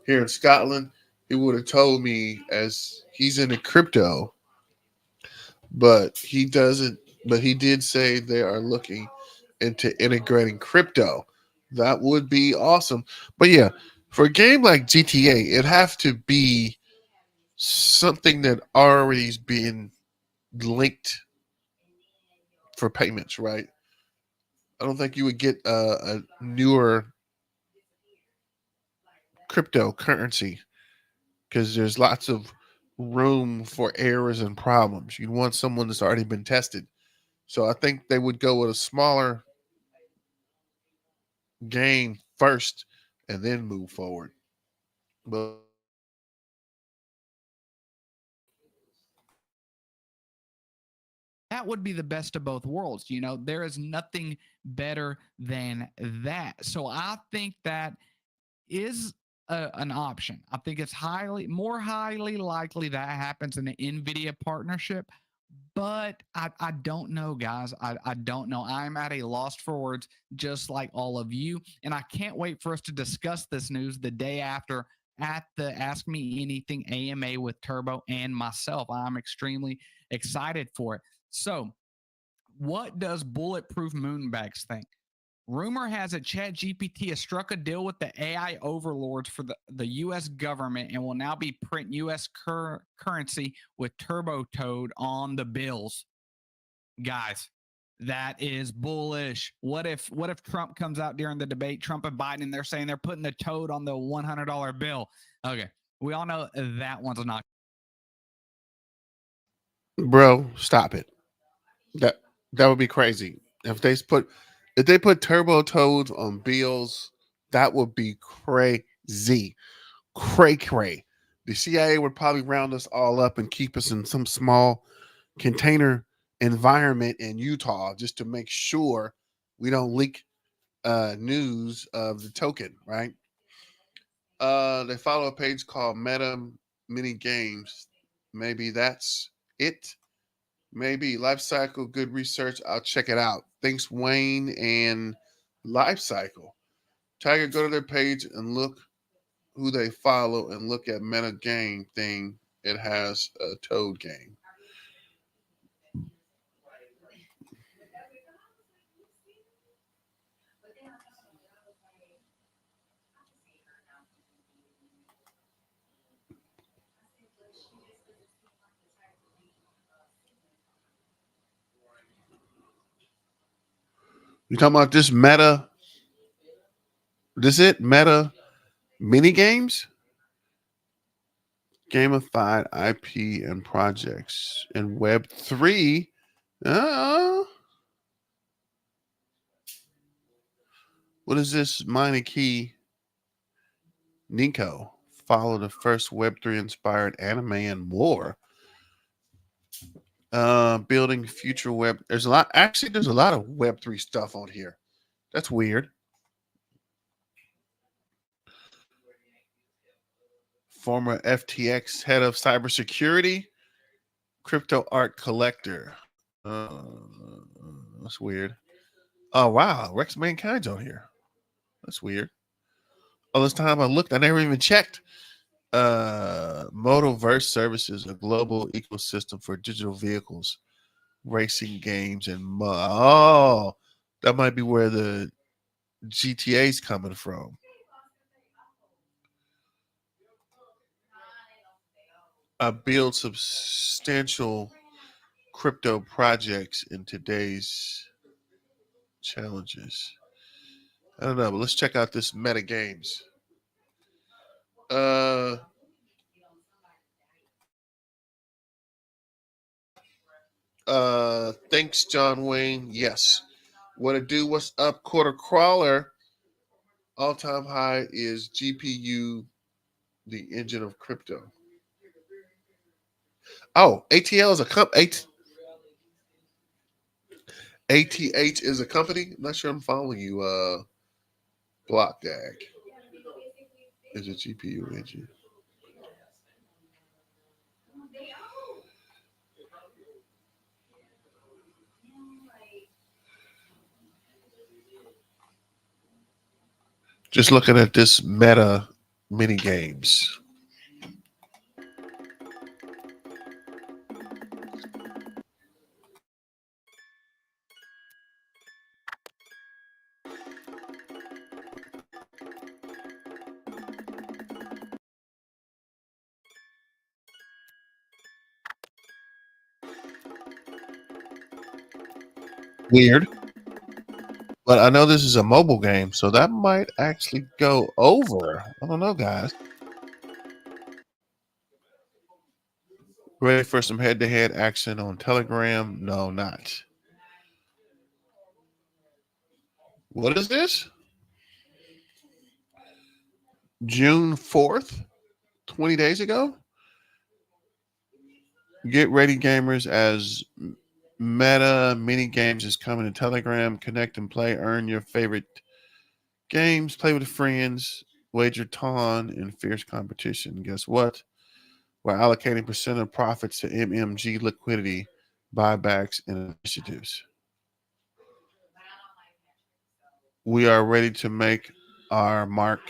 here in Scotland. He would have told me as he's into crypto, but he doesn't. But he did say they are looking into integrating crypto. That would be awesome. But yeah, for a game like GTA, it have to be something that already is being linked for payments, right? I don't think you would get a newer cryptocurrency because there's lots of room for errors and problems. You want someone that's already been tested. So I think they would go with a smaller game first and then move forward. But that would be the best of both worlds. There is nothing better than that. So I think that is an option. I think it's more highly likely that happens in the NVIDIA partnership, but I don't know, guys. I don't know. I'm at a loss for words, just like all of you. And I can't wait for us to discuss this news the day after at the Ask Me Anything AMA with Turbo and myself. I'm extremely excited for it. So, what does Bulletproof Moonbags think? Rumor has it ChatGPT has struck a deal with the AI overlords for the U.S. government and will now be print U.S. currency with Turbo Toad on the bills. Guys, that is bullish. What if Trump comes out during the debate, Trump and Biden, and they're saying they're putting the toad on the $100 bill? Okay. We all know that one's not. Bro, stop it. That that would be crazy. If they put turbo toads on bills, that would be crazy. Cray cray. The CIA would probably round us all up and keep us in some small container environment in Utah just to make sure we don't leak news of the token, right? They follow a page called Meta Mini Games. Maybe that's it. Maybe Life Cycle, good research. I'll check it out. Thanks, Wayne and Life Cycle. Tiger, go to their page and look who they follow and look at Meta Game thing. It has a Toad game. You talking about this Meta? This it? Meta mini games? Gamified IP and projects and Web3. Uh, what is this? Minor Key Nico. Follow the first Web3 inspired anime and more. Building future web. There's a lot. Actually, there's a lot of Web3 stuff on here. That's weird. Former FTX head of cybersecurity, crypto art collector. That's weird. Oh wow, Rex Mankind's on here. That's weird. All this time I looked, I never even checked. Motoverse Services, a global ecosystem for digital vehicles, racing games, and oh, that might be where the GTA's coming from. I build substantial crypto projects in today's challenges. I don't know, but let's check out this meta games. Uh, thanks, John Wayne. Yes. What it do? What's up, quarter crawler? All time high is GPU, the engine of crypto. Oh, ATL is a ATH is a company. I'm not sure I'm following you. Block Dag is a GPU engine. Just looking at this meta mini games. Weird. But I know this is a mobile game, so that might actually go over. I don't know, guys. Ready for some head to head action on Telegram? No, not. What is this? June 4th, 20 days ago? Get ready, gamers, as Meta Mini Games is coming to Telegram. Connect and play. Earn your favorite games. Play with friends. Wager ton in fierce competition. Guess what? We're allocating percent of profits to MMG liquidity, buybacks, and initiatives. We are ready to make our mark,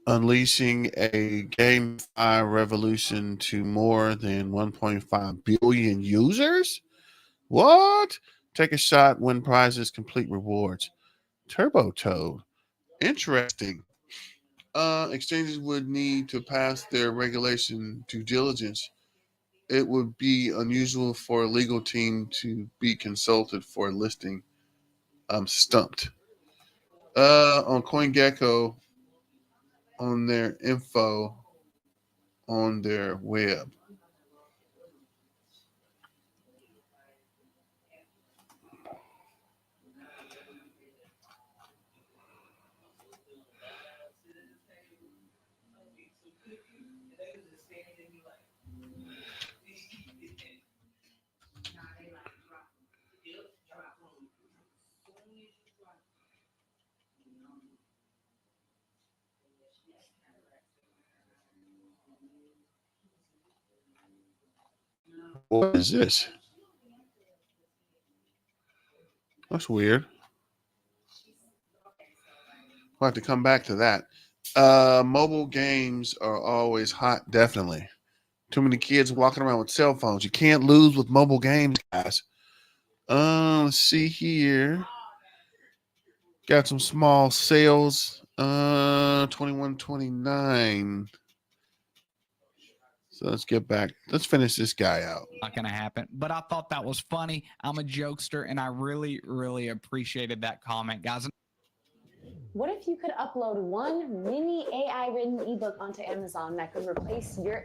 unleashing a GameFi revolution to more than 1.5 billion users. What? Take a shot, win prizes, complete rewards. Turbo Toad. Interesting. Exchanges would need to pass their regulation due diligence. It would be unusual for a legal team to be consulted for a listing. I'm stumped. On CoinGecko, on their info on their web. What is this? That's weird. We'll have to come back to that. Mobile games are always hot, definitely. Too many kids walking around with cell phones. You can't lose with mobile games, guys. Let's see here. Got some small sales. 21.29. So let's get back. Let's finish this guy out. Not going to happen. But I thought that was funny. I'm a jokester, and I really, really appreciated that comment, guys. What if you could upload one mini AI written ebook onto Amazon that could replace your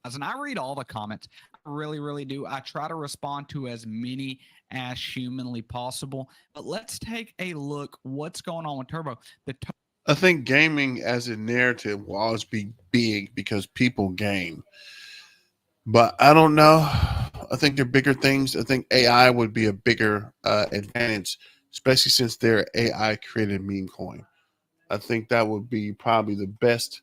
And I read all the comments. I really, really do. I try to respond to as many as humanly possible. But let's take a look what's going on with Turbo. I think gaming as a narrative will always be big because people game. But I don't know. I think there are bigger things. I think AI would be a bigger advantage, especially since they're AI created meme coin. I think that would be probably the best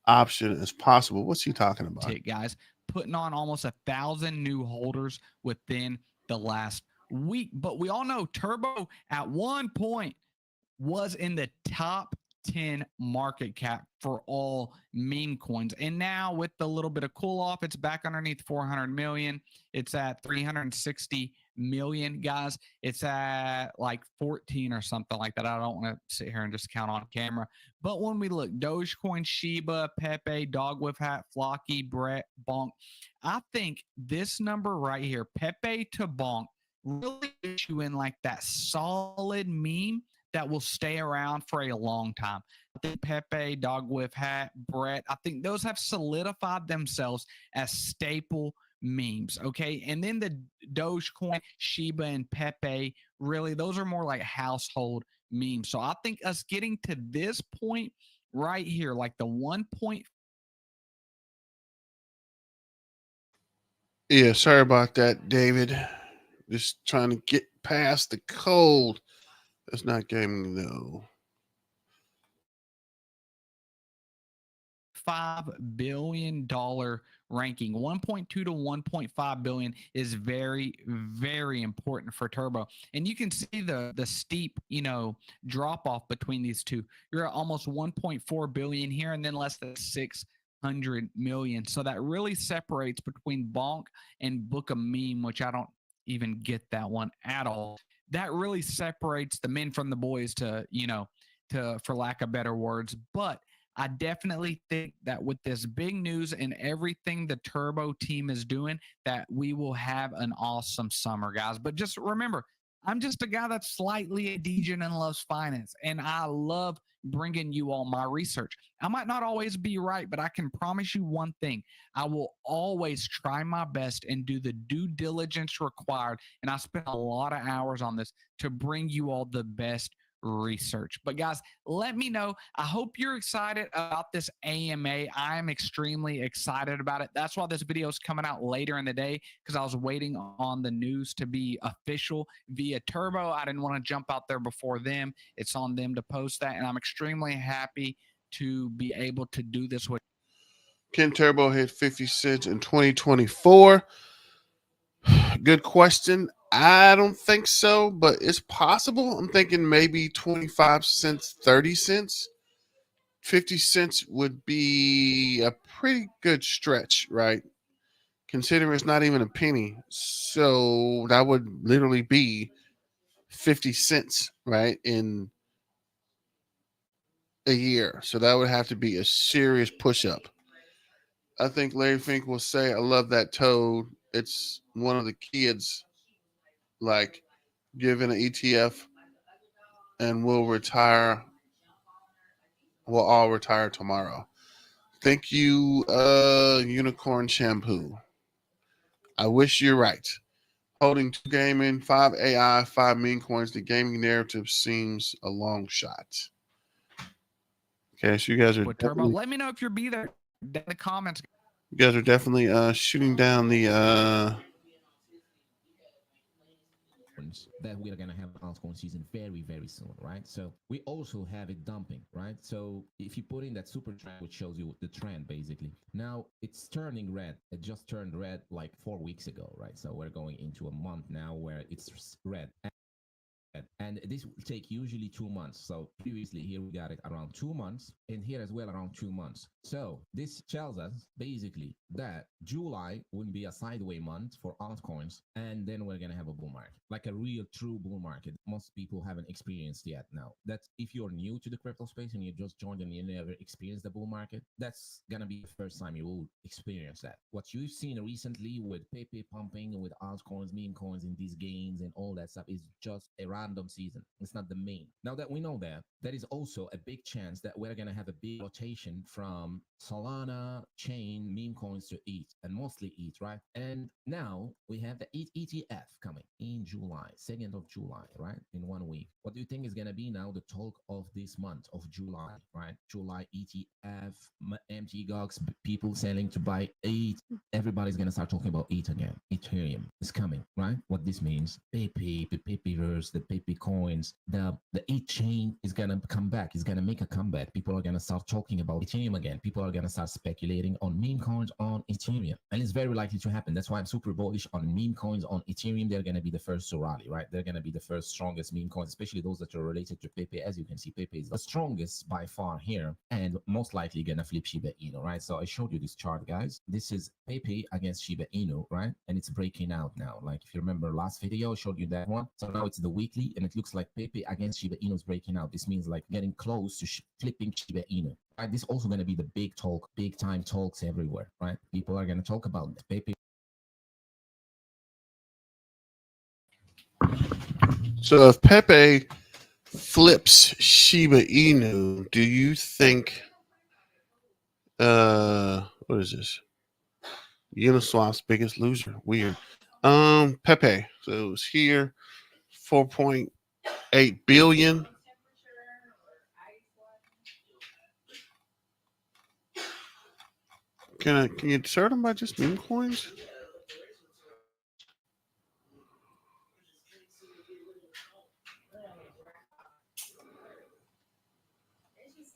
option as possible. What's he talking about? Guys, putting on almost 1,000 new holders within the last week. But we all know Turbo at one point was in the top 10 market cap for all meme coins. And now with the little bit of cool off, it's back underneath 400 million. It's at 360 million, guys. It's at like 14 or something like that. I don't want to sit here and just count on camera. But when we look, Dogecoin, Shiba, Pepe, Dog with Hat, Flocky, Brett, Bonk, I think this number right here, Pepe to Bonk, really puts you in like that solid meme that will stay around for a long time. I think Pepe, Dog with Hat, Brett, I think those have solidified themselves as staple memes, okay? And then the Dogecoin, Shiba, and Pepe, really, those are more like household memes. So I think us getting to this point right here, like the 1 point. Yeah, sorry about that, David. Just trying to get past the cold. That's not gaming though. $5 billion ranking. 1.2 to 1.5 billion is very, very important for Turbo. And you can see the steep, drop off between these two. You're at almost 1.4 billion here and then less than 600 million. So that really separates between Bonk and Book a Meme, which I don't even get that one at all. That really separates the men from the boys to, for lack of better words. But I definitely think that with this big news and everything the Turbo team is doing, that we will have an awesome summer, guys. But just remember, I'm just a guy that's slightly a degen and loves finance, and I love bringing you all my research. I might not always be right, but I can promise you one thing. I will always try my best and do the due diligence required, and I spend a lot of hours on this to bring you all the best research. But guys, let me know. I hope you're excited about this AMA. I am extremely excited about it. That's why this video is coming out later in the day, because I was waiting on the news to be official via Turbo. I didn't want to jump out there before them. It's on them to post that, and I'm extremely happy to be able to do this with. Can Turbo hit 50 cents in 2024? Good question. I don't think so, but it's possible. I'm thinking maybe 25 cents, 30 cents. 50 cents would be a pretty good stretch, right? Considering it's not even a penny. So that would literally be 50 cents, right? In a year. So that would have to be a serious push up. I think Larry Fink will say, I love that toad. It's one of the kids, like, given an ETF and will retire will all retire tomorrow. Thank you, Unicorn Shampoo. I wish you're right. Holding 2 gaming, 5 AI, 5 meme coins, the gaming narrative seems a long shot. Okay, so you guys are With Turbo, let me know if you'll be there in the comments. you guys are definitely shooting down the that we are going to have altcoin season very, very soon, right? So we also have it dumping, right? So if you put in that super trend, which shows you the trend basically, now it's turning red. It just turned red like 4 weeks ago, right? So we're going into a month now where it's red. And this will take usually 2 months. So previously here we got it around 2 months, and here as well around 2 months. So this tells us basically that July will be a sideway month for altcoins, and then we're gonna have a bull market, like a real true bull market. Most people haven't experienced yet. Now, that's if you're new to the crypto space and you just joined and you never experienced the bull market, that's gonna be the first time you will experience that. What you've seen recently with Pepe pumping and with altcoins, meme coins, and these gains and all that stuff is just a random season. It's not the main. Now that we know that, there is also a big chance that we're going to have a big rotation from Solana, chain, meme coins to ETH, and mostly ETH, right? And now we have the ETH ETF coming in July, 2nd of July, right? In 1 week. What do you think is going to be now the talk of this month of July, right? July ETF, MT Gox, people selling to buy ETH. Everybody's going to start talking about ETH again. Ethereum is coming, right? What this means, Pepe, the Pepeverse, the Pepe coins, the ETH chain is going to come back. It's going to make a comeback. People are going to start talking about Ethereum again. People are going to start speculating on meme coins on Ethereum. And it's very likely to happen. That's why I'm super bullish on meme coins on Ethereum. They're going to be the first to rally, right? They're going to be the first strongest meme coins, especially those that are related to Pepe. As you can see, Pepe is the strongest by far here and most likely going to flip Shiba Inu, right? So I showed you this chart, guys. This is Pepe against Shiba Inu, right? And it's breaking out now. Like if you remember last video, I showed you that one. So now it's the weekly and it looks like Pepe against Shiba Inu is breaking out. This means like getting close to flipping Shiba Inu. Right? This is also going to be the big talk, big time talks everywhere, right? People are going to talk about Pepe. So if Pepe flips Shiba Inu, do you think what is this? Uniswap's biggest loser. Weird. Pepe. So it's here, 4.8 billion. Can you sort them by just meme coins?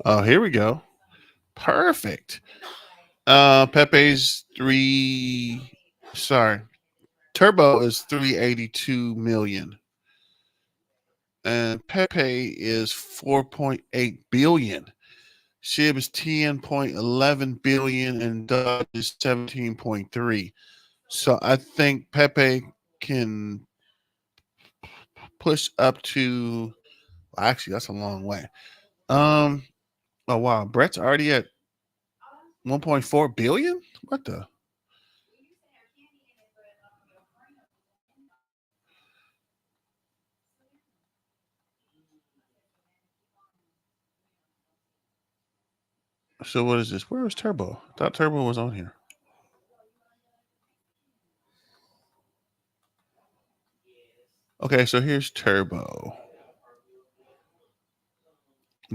Oh, here we go. Perfect. Pepe's Turbo is 382 million. And Pepe is 4.8 billion. SHIB is 10.11 billion and Dodge is 17.3. So I think Pepe can push up to actually that's a long way. Oh wow, Brett's already at 1.4 billion? What the? So what is this? Where is Turbo? I thought Turbo was on here. Okay, so here's Turbo.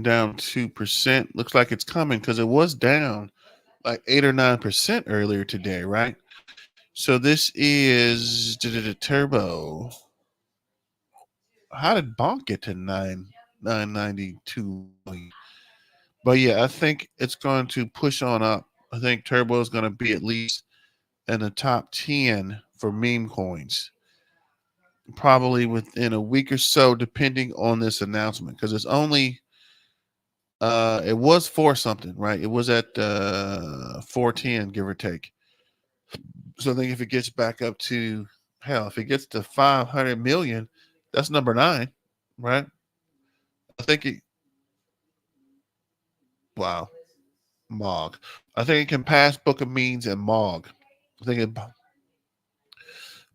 Down 2%. Looks like it's coming because it was down like 8 or 9% earlier today, right? So this is Turbo. How did Bonk get to 992 million? But yeah, I think it's going to push on up. I think Turbo is going to be at least in the top 10 for meme coins. Probably within a week or so, depending on this announcement, because it's only it was 4 something, right? It was at 410, give or take. So I think if it gets back up to if it gets to 500 million, that's number 9, right? I think it. Wow, Mog. I think it can pass Book of Means and Mog. I think it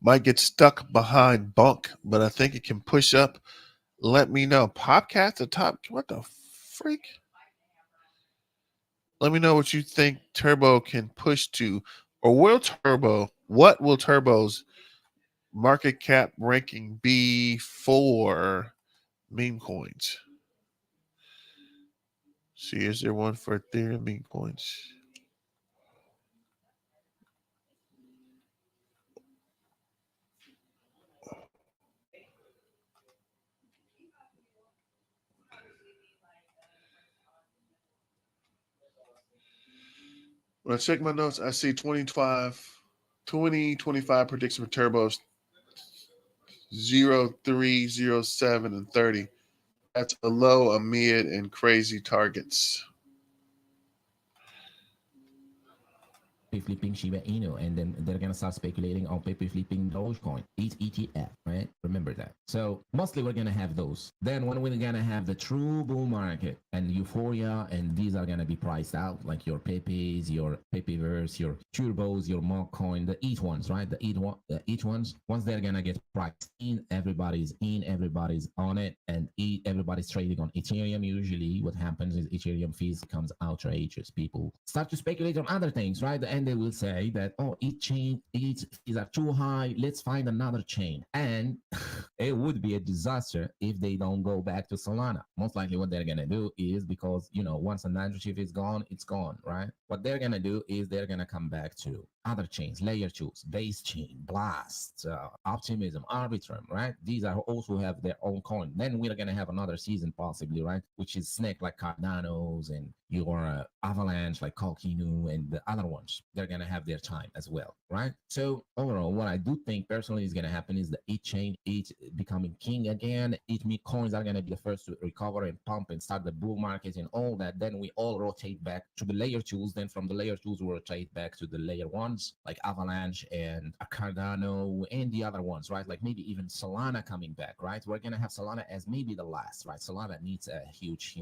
might get stuck behind Bunk, but I think it can push up. Let me know. Popcat's the top. What the freak? Let me know what you think Turbo can push to, or what will Turbo's market cap ranking be for meme coins? See, is there one for Ethereum meme coins? When I check my notes, I see 2025 prediction for Turbos 0, 3, 0, 7, and 30. That's a low, a mid, and crazy targets. Flipping Shiba Inu, and then they're gonna start speculating on paper flipping Dogecoin, each ETF, right? Remember that. So mostly we're gonna have those. Then when we're gonna have the true bull market and euphoria, and these are gonna be priced out, like your Pepes, your Pepeverse, your Turbos, your Mock Coin, the each ones, right? Each ones. Once they're gonna get priced in, everybody's on it, and everybody's trading on Ethereum. Usually, what happens is Ethereum fees becomes outrageous. People start to speculate on other things, right? And they will say that, oh, each fees are too high. Let's find another chain. And it would be a disaster if they don't go back to Solana. Most likely what they're going to do is, because, once a handkerchief is gone, it's gone, right? What they're going to do is they're going to come back to other chains, layer 2s, base chain, blast, optimism, arbitrum, right? These are also have their own coin. Then we're going to have another season possibly, right? Which is snake like Cardano's, and your avalanche like Colkinu, and the other ones. They're going to have their time as well, right? So overall, what I do think personally is going to happen is that each chain, each becoming king again. Each coins are going to be the first to recover and pump and start the bull market and all that. Then we all rotate back to the layer 2s. Then from the layer 2s, we rotate back to the layer 1s like Avalanche and Cardano and the other ones, right? Like maybe even Solana coming back, right? We're going to have Solana as maybe the last, right? Solana needs a huge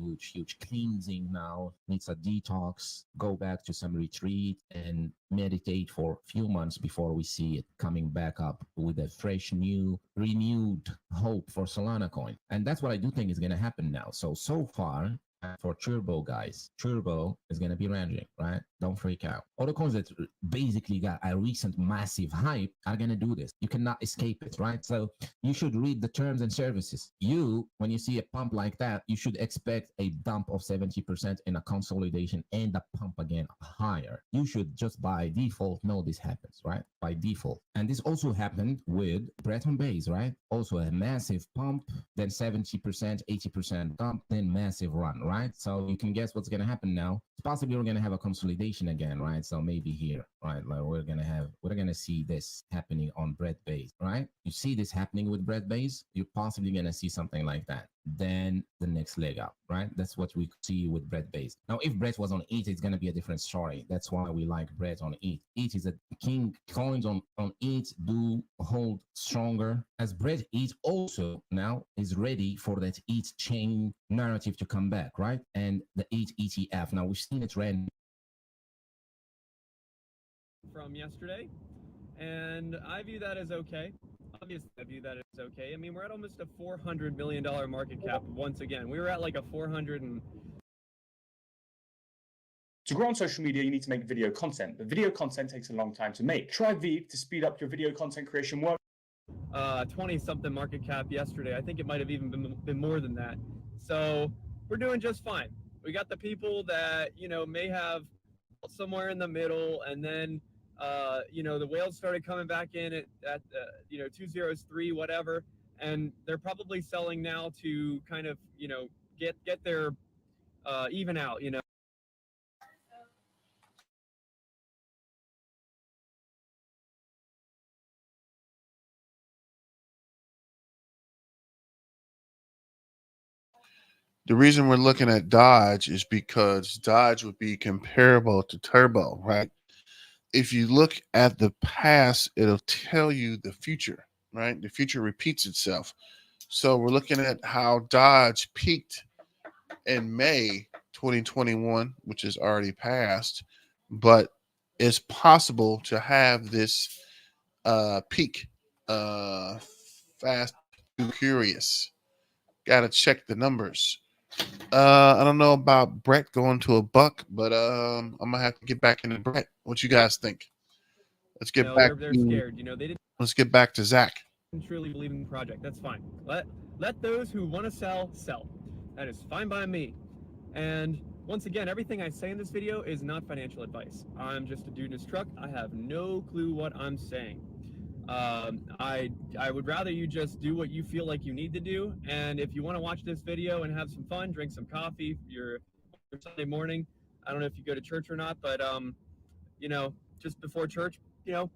cleansing now, needs a detox, go back to some retreat and meditate for a few months before we see it coming back up with a fresh, renewed hope for Solana coin. And that's what I do think is going to happen now. So far, for Turbo, guys, Turbo is going to be ranging, right? Don't freak out. All the coins that basically got a recent massive hype are going to do this. You cannot escape it, right? So you should read the terms and services. When you see a pump like that, you should expect a dump of 70% in a consolidation and a pump again higher. You should just by default know this happens, right? By default. And this also happened with Breton Base, right? Also a massive pump, then 70%, 80% dump, then massive run, right? So you can guess what's going to happen now. Possibly we're going to have a consolidation again, right? So maybe here, right? Like we're going to see this happening on Bread Base, right? You see this happening with Bread Base, you're possibly going to see something like that. Then the next leg up, right? That's what we see with Bread Base. Now, if Bread was on ETH, it's going to be a different story. That's why we like Bread on ETH. ETH is a king. Coins on ETH do hold stronger, as Bread ETH also now is ready for that ETH chain narrative to come back, right? And the ETH ETF. Now, we've seen it ran from yesterday, and I view that as okay. Obviously, I view that as okay. I mean, we're at almost a $400 million market cap once again. We were at like a 400 and... To grow on social media, you need to make video content, but video content takes a long time to make. Try Veev to speed up your video content creation work. 20-something market cap yesterday. I think it might have even been more than that. So we're doing just fine. We got the people that, may have somewhere in the middle, and then the whales started coming back in at 203, whatever, and they're probably selling now to kind of get their even out. The reason we're looking at Dodge is because Dodge would be comparable to Turbo, right? If you look at the past, it'll tell you the future, right? The future repeats itself. So we're looking at how Dodge peaked in May 2021, which is already passed, but it's possible to have this peak fast and curious. Got to check the numbers. I don't know about Brett going to a buck, but I'm gonna have to get back into Brett. What you guys think? Let's get back They're to scared. They didn't let's get back to Zach. truly believe in the project. That's fine. Let those who want to sell. That is fine by me. And once again, everything I say in this video is not financial advice. I'm just a dude in his truck. I have no clue what I'm saying. I would rather you just do what you feel like you need to do. And if you want to watch this video and have some fun, drink some coffee for your Sunday morning. I don't know if you go to church or not, but just before church, feel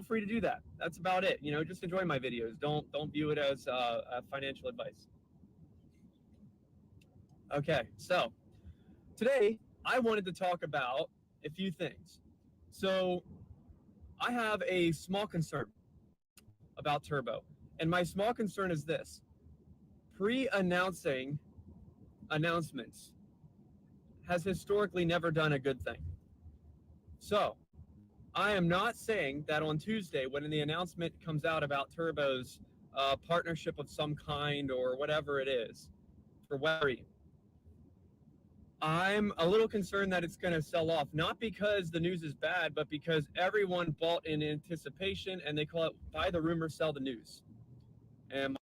free to do that. That's about it. Just enjoy my videos. Don't view it as financial advice. Okay, so today I wanted to talk about a few things. So I have a small concern about Turbo, and my small concern is this: pre-announcing announcements has historically never done a good thing. So I am not saying that on Tuesday, when the announcement comes out about Turbo's partnership of some kind or whatever it is for Web3, I'm a little concerned that it's going to sell off, not because the news is bad, but because everyone bought in anticipation, and they call it buy the rumor, sell the news. And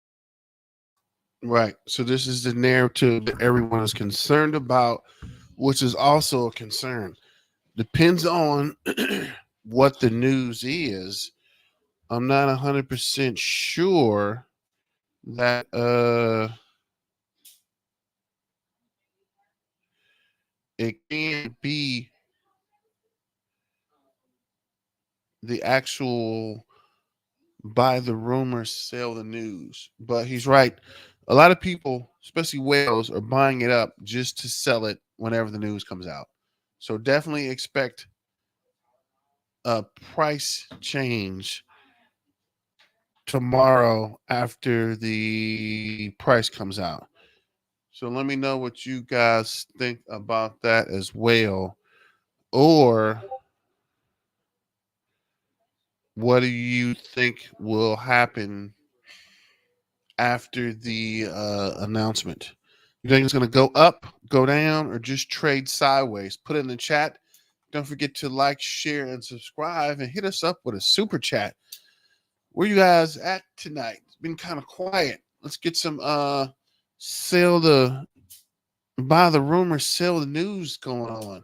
Right. So this is the narrative that everyone is concerned about, which is also a concern. Depends on what the news is. I'm not 100% sure that it can be the actual buy the rumors, sell the news. But he's right. A lot of people, especially whales, are buying it up just to sell it whenever the news comes out. So definitely expect a price change tomorrow after the price comes out. So let me know what you guys think about that as well. Or what do you think will happen after the announcement? You think it's going to go up, go down, or just trade sideways? Put it in the chat. Don't forget to like, share, and subscribe, and hit us up with a super chat. Where you guys at tonight? It's been kind of quiet. Let's get some sell the buy the rumor, sell the news going on.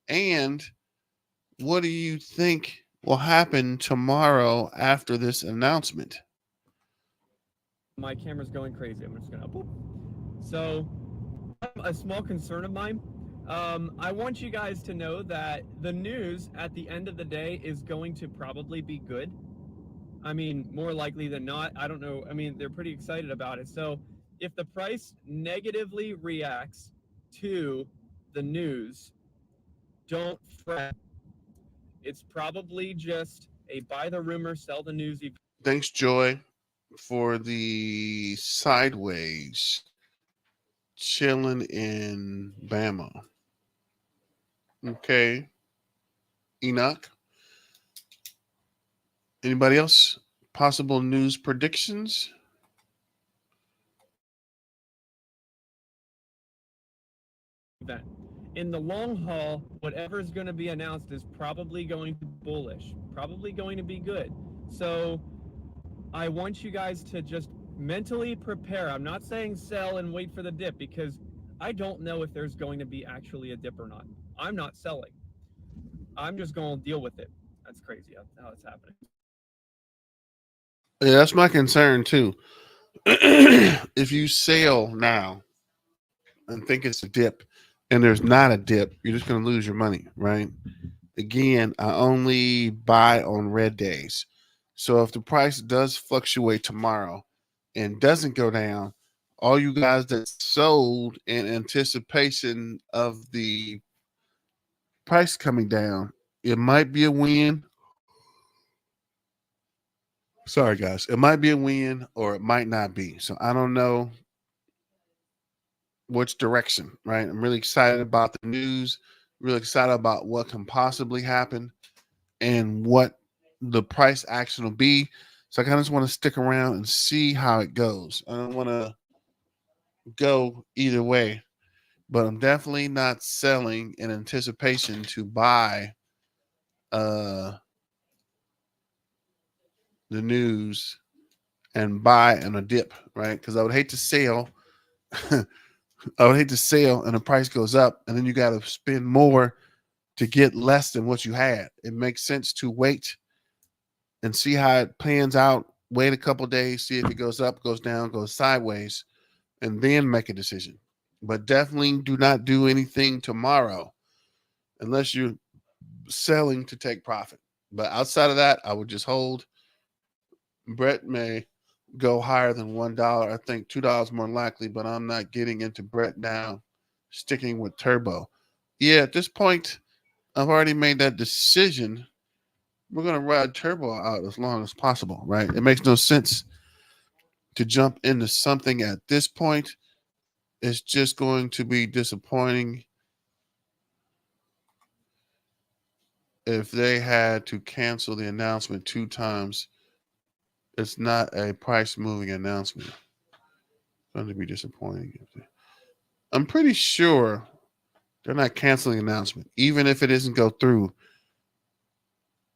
And what do you think will happen tomorrow after this announcement? my camera's going crazy. I'm just going to boop. So a small concern of mine. I want you guys to know that the news at the end of the day is going to probably be good. I mean, more likely than not. I don't know. I mean, they're pretty excited about it. So if the price negatively reacts to the news, don't fret. It's probably just a buy the rumor, sell the news. Thanks, Joy, for the sideways chilling in Bama. Okay. Enoch. Anybody else? Possible news predictions? Event. In the long haul, whatever is going to be announced is probably going to be bullish, probably going to be good. So I want you guys to just mentally prepare. I'm not saying sell and wait for the dip, because I don't know if there's going to be actually a dip or not. I'm not selling. I'm just going to deal with it. That's crazy how it's happening. Yeah, that's my concern too. If you sell now and think it's a dip and there's not a dip, you're just going to lose your money, right? Again, I only buy on red days. So if the price does fluctuate tomorrow and doesn't go down, all you guys that sold in anticipation of the price coming down, it might be a win. Sorry, guys. It might be a win or it might not be. So I don't know which direction, right? I'm really excited about the news, really excited about what can possibly happen and what the price action will be. So I kind of just want to stick around and see how it goes. I don't want to go either way, but I'm definitely not selling in anticipation to buy the news and buy in a dip, right? Because I would hate to sell. I would hate to sell and the price goes up and then you got to spend more to get less than what you had. It makes sense to wait and see how it pans out. Wait a couple days, see if it goes up, goes down, goes sideways, and then make a decision. But definitely do not do anything tomorrow unless you're selling to take profit. But outside of that, I would just hold. Brett may go higher than $1. I think $2 more likely, but I'm not getting into Brett now. Sticking with Turbo. Yeah, at this point, I've already made that decision. We're gonna ride Turbo out as long as possible, right? It makes no sense to jump into something at this point. It's just going to be disappointing if they had to cancel the announcement 2 times. It's not a price moving announcement. It's going to be disappointing. I'm pretty sure they're not canceling the announcement, even if it doesn't go through.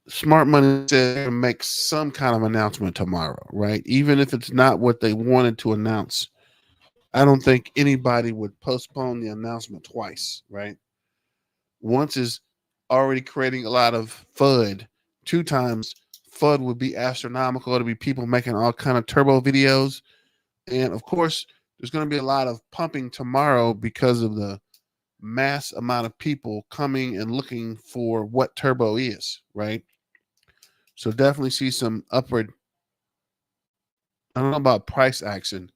Smart Money said they're going to make some kind of announcement tomorrow, right? Even if it's not what they wanted to announce. I don't think anybody would postpone the announcement twice, right? Once is already creating a lot of FUD. 2 times FUD would be astronomical. It'll be people making all kind of turbo videos. And of course, there's going to be a lot of pumping tomorrow because of the mass amount of people coming and looking for what turbo is, right? So definitely see some upward, I don't know about price action,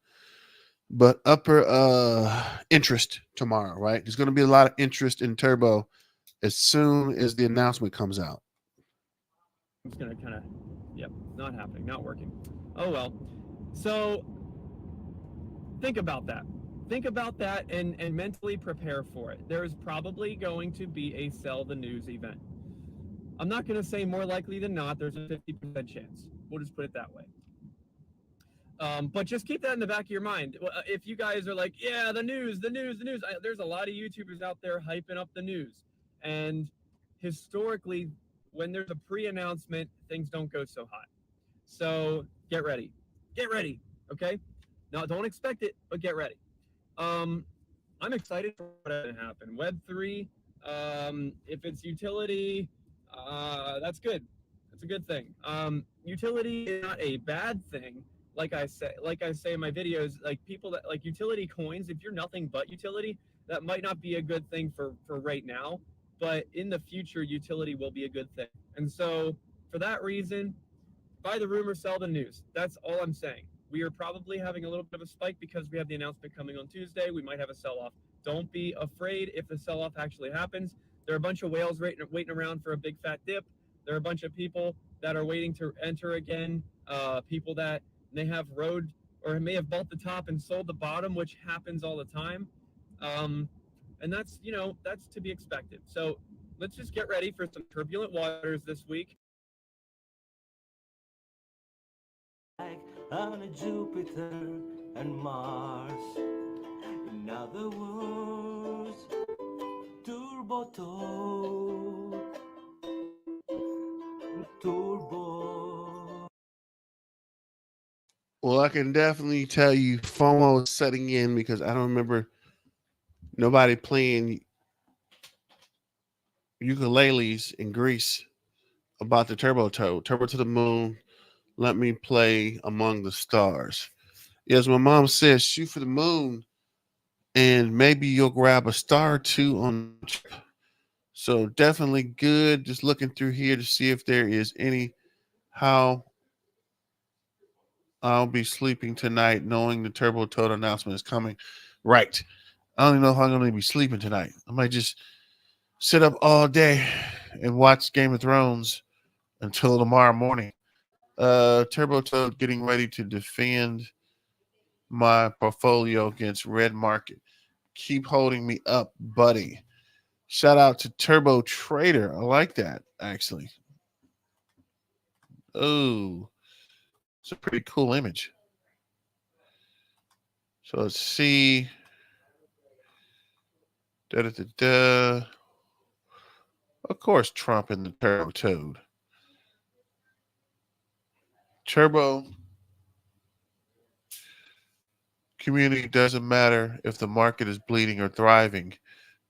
but upper interest tomorrow, right? There's going to be a lot of interest in turbo as soon as the announcement comes out. It's gonna kind of, yep, not happening, not working. Oh well. So think about that. Think about that and mentally prepare for it. There is probably going to be a sell the news event. I'm not going to say more likely than not. There's a 50% chance. We'll just put it that way. But just keep that in the back of your mind. If you guys are like, yeah, the news, there's a lot of YouTubers out there hyping up the news. And historically, when there's a pre-announcement, things don't go so hot. So get ready. Get ready, okay? Now, don't expect it, but get ready. I'm excited for what's going to happen. Web3, if it's utility, that's good. That's a good thing. Utility is not a bad thing. Like I say in my videos, like people that like utility coins, if you're nothing but utility, that might not be a good thing for right now, but in the future, utility will be a good thing. And so for that reason, buy the rumor, sell the news. That's all I'm saying. We are probably having a little bit of a spike because we have the announcement coming on Tuesday. We might have a sell-off. Don't be afraid if the sell-off actually happens. There are a bunch of whales waiting around for a big fat dip. There are a bunch of people that are waiting to enter again. People that may have rode or may have bought the top and sold the bottom, which happens all the time. And that's, that's to be expected. So let's just get ready for some turbulent waters this week. On Jupiter and Mars. In other words, turbo toad. Turbo. Well, I can definitely tell you FOMO is setting in because I don't remember nobody playing ukuleles in Greece about the turbo toad. Turbo to the moon. Let me play among the stars. Yes, my mom says shoot for the moon and maybe you'll grab a star or two on the trip. So definitely good. Just looking through here to see if there is any how I'll be sleeping tonight knowing the Turbo Toad announcement is coming. Right. I don't even know if I'm going to be sleeping tonight. I might just sit up all day and watch Game of Thrones until tomorrow morning. Turbo Toad getting ready to defend my portfolio against red market. Keep holding me up, buddy. Shout out to Turbo Trader. I like that, actually. Oh, it's a pretty cool image. So let's see. Da. Of course, Trump and the Turbo Toad. Turbo community, doesn't matter if the market is bleeding or thriving.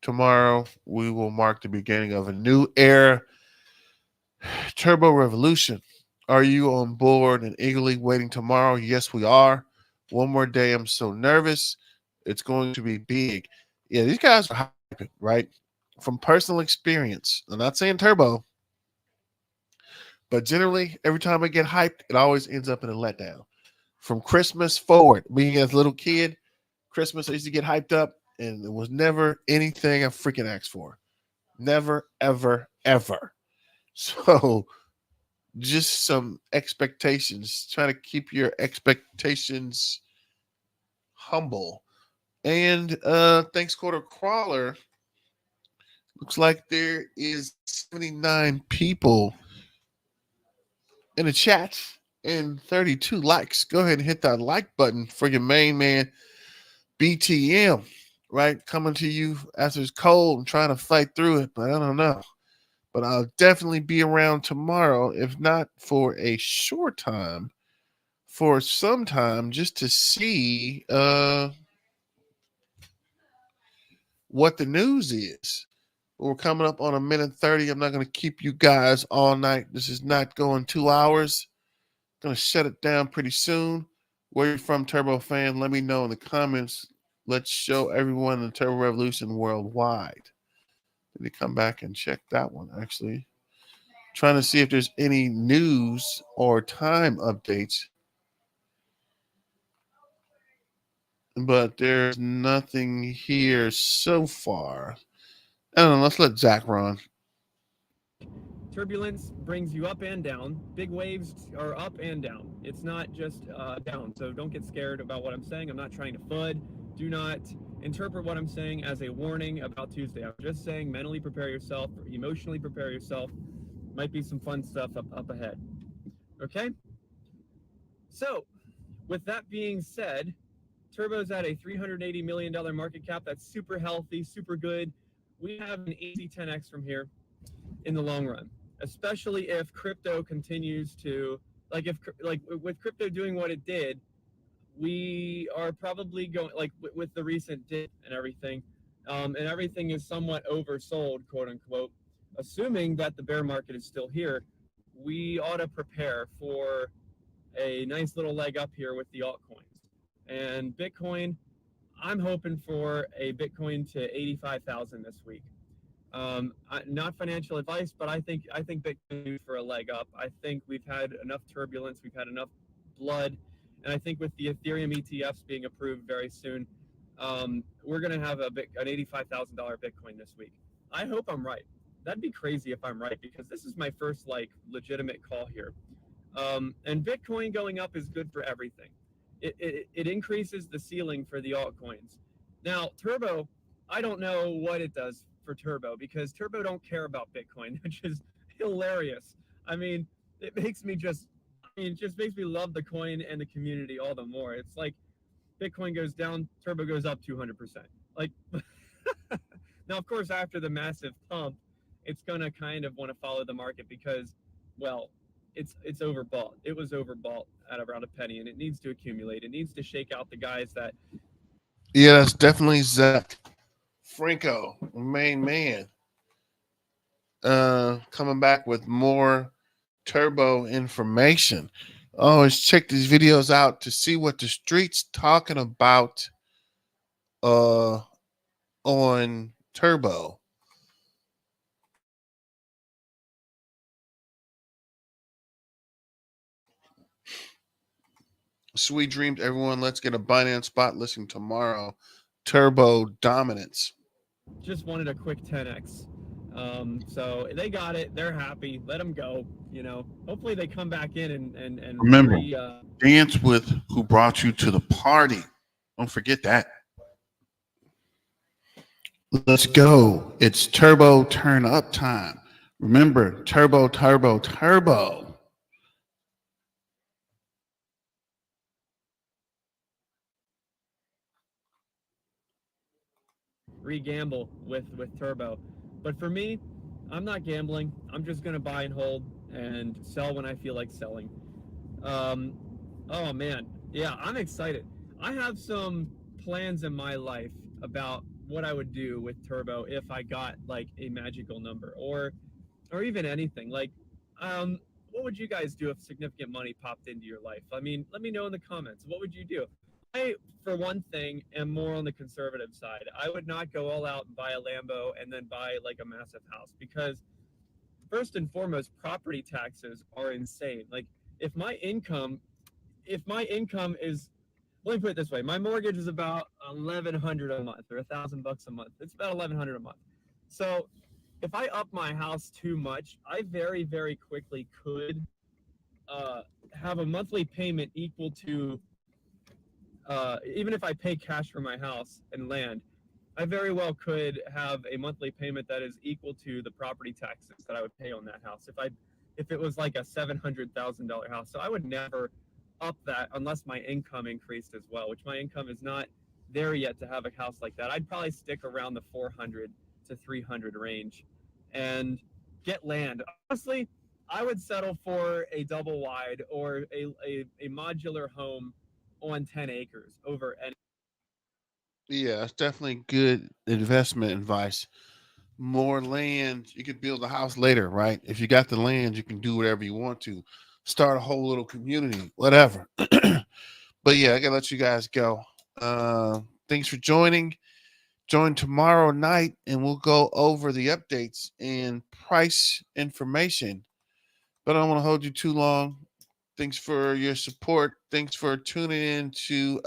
Tomorrow, we will mark the beginning of a new era. Turbo revolution. Are you on board and eagerly waiting tomorrow? Yes, we are. One more day. I'm so nervous. It's going to be big. Yeah, these guys are hyping, right? From personal experience. I'm not saying Turbo, but generally, every time I get hyped, it always ends up in a letdown. From Christmas forward, being as a little kid, Christmas, I used to get hyped up, and it was never anything I freaking asked for. Never, ever, ever. So just some expectations. Try to keep your expectations humble. And thanks quarter crawler. Looks like there is 79 people in the chat and 32 likes. Go ahead and hit that like button for your main man, BTM, right? Coming to you after it's cold and trying to fight through it, but I don't know. But I'll definitely be around tomorrow, if not for a short time, for some time, just to see what the news is. We're coming up on 1:30. I'm not going to keep you guys all night. This is not going 2 hours. Going to shut it down pretty soon. Where you're from, Turbo fan, let me know in the comments. Let's show everyone the Turbo Revolution worldwide. Let me come back and check that one, actually. Trying to see if there's any news or time updates. But there's nothing here so far. I don't know. Let's let Zach run. Turbulence brings you up and down. Big waves are up and down. It's not just down. So don't get scared about what I'm saying. I'm not trying to FUD. Do not interpret what I'm saying as a warning about Tuesday. I'm just saying mentally prepare yourself, emotionally prepare yourself. Might be some fun stuff up ahead. Okay? So, with that being said, Turbo's at a $380 million market cap. That's super healthy, super good. We have an easy 10x from here in the long run, especially if crypto continues to, like with crypto doing what it did, we are probably going, like with the recent dip and everything is somewhat oversold, quote unquote. Assuming that the bear market is still here, we ought to prepare for a nice little leg up here with the altcoins. And Bitcoin, I'm hoping for a Bitcoin to 85,000 this week. Not financial advice, but I think Bitcoin is for a leg up. I think we've had enough turbulence, we've had enough blood, and I think with the Ethereum ETFs being approved very soon, we're going to have an $85,000 Bitcoin this week. I hope I'm right. That'd be crazy if I'm right, because this is my first like legitimate call here. And Bitcoin going up is good for everything. It increases the ceiling for the altcoins. Now, Turbo, I don't know what it does for Turbo, because Turbo don't care about Bitcoin, which is hilarious. I mean, it makes me it just makes me love the coin and the community all the more. It's like Bitcoin goes down, Turbo goes up 200%. Like, now, of course, after the massive pump, it's going to kind of want to follow the market because, well, it's overbought. It was overbought at around a penny, and it needs to accumulate. It needs to shake out the guys that. Yeah, that's definitely Zach Franco, main man. Coming back with more Turbo information. Always check these videos out to see what the street's talking about on Turbo. Sweet dreams, everyone. Let's get a Binance spot listing tomorrow. Turbo dominance. Just wanted a quick 10x. So they got it. They're happy. Let them go. You know, hopefully they come back in and remember, dance with who brought you to the party. Don't forget that. Let's go. It's Turbo turn up time. Remember, turbo, turbo, turbo. re-gamble with turbo. But for me, I'm not gambling. I'm just gonna buy and hold and sell when I feel like selling. Oh man, yeah, I'm excited. I have some plans in my life about what I would do with turbo if I got like a magical number or even anything. Like, what would you guys do if significant money popped into your life? I mean, let me know in the comments. What would you do? I, for one thing, am more on the conservative side. I would not go all out and buy a Lambo and then buy like a massive house because, first and foremost, property taxes are insane. Like, if my income is, let me put it this way, my mortgage is about $1,100 a month or $1,000 a month. It's about $1,100 a month. So if I up my house too much, I very, very quickly could have a monthly payment equal to, even if I pay cash for my house and land, I very well could have a monthly payment that is equal to the property taxes that I would pay on that house if it was like a $700,000 house. So I would never up that unless my income increased as well, which my income is not there yet to have a house like that. I'd probably stick around the 400 to 300 range and get land. Honestly, I would settle for a double wide or a modular home on 10 acres over any. Yeah, it's definitely good investment advice. More land, you could build a house later, right? If you got the land, you can do whatever you want to. Start a whole little community, whatever. But yeah, I gotta let you guys go. Thanks for joining. Join tomorrow night and we'll go over the updates and price information. But I don't want to hold you too long. Thanks for your support. Thanks for tuning in to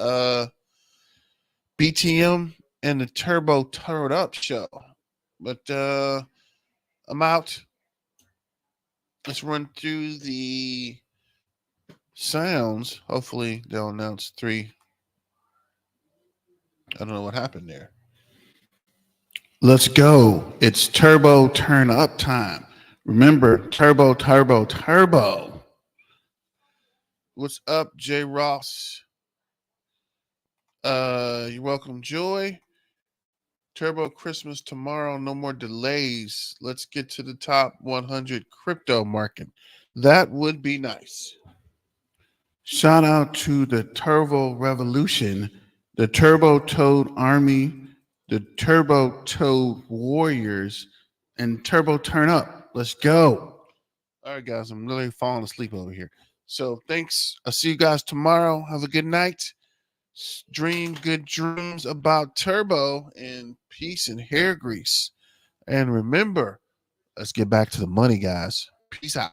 BTM and the Turbo Turned Up show. But I'm out. Let's run through the sounds. Hopefully they'll announce 3. I don't know what happened there. Let's go. It's Turbo Turn Up time. Remember, turbo, turbo, turbo. What's up, J Ross? You're welcome, Joy. Turbo Christmas tomorrow. No more delays. Let's get to the top 100 crypto market. That would be nice. Shout out to the Turbo Revolution, the Turbo Toad Army, the Turbo Toad Warriors, and Turbo Turn Up. Let's go. All right, guys, I'm really falling asleep over here. So thanks. I'll see you guys tomorrow. Have a good night. Dream good dreams about Turbo and peace and hair grease. And remember, let's get back to the money, guys. Peace out.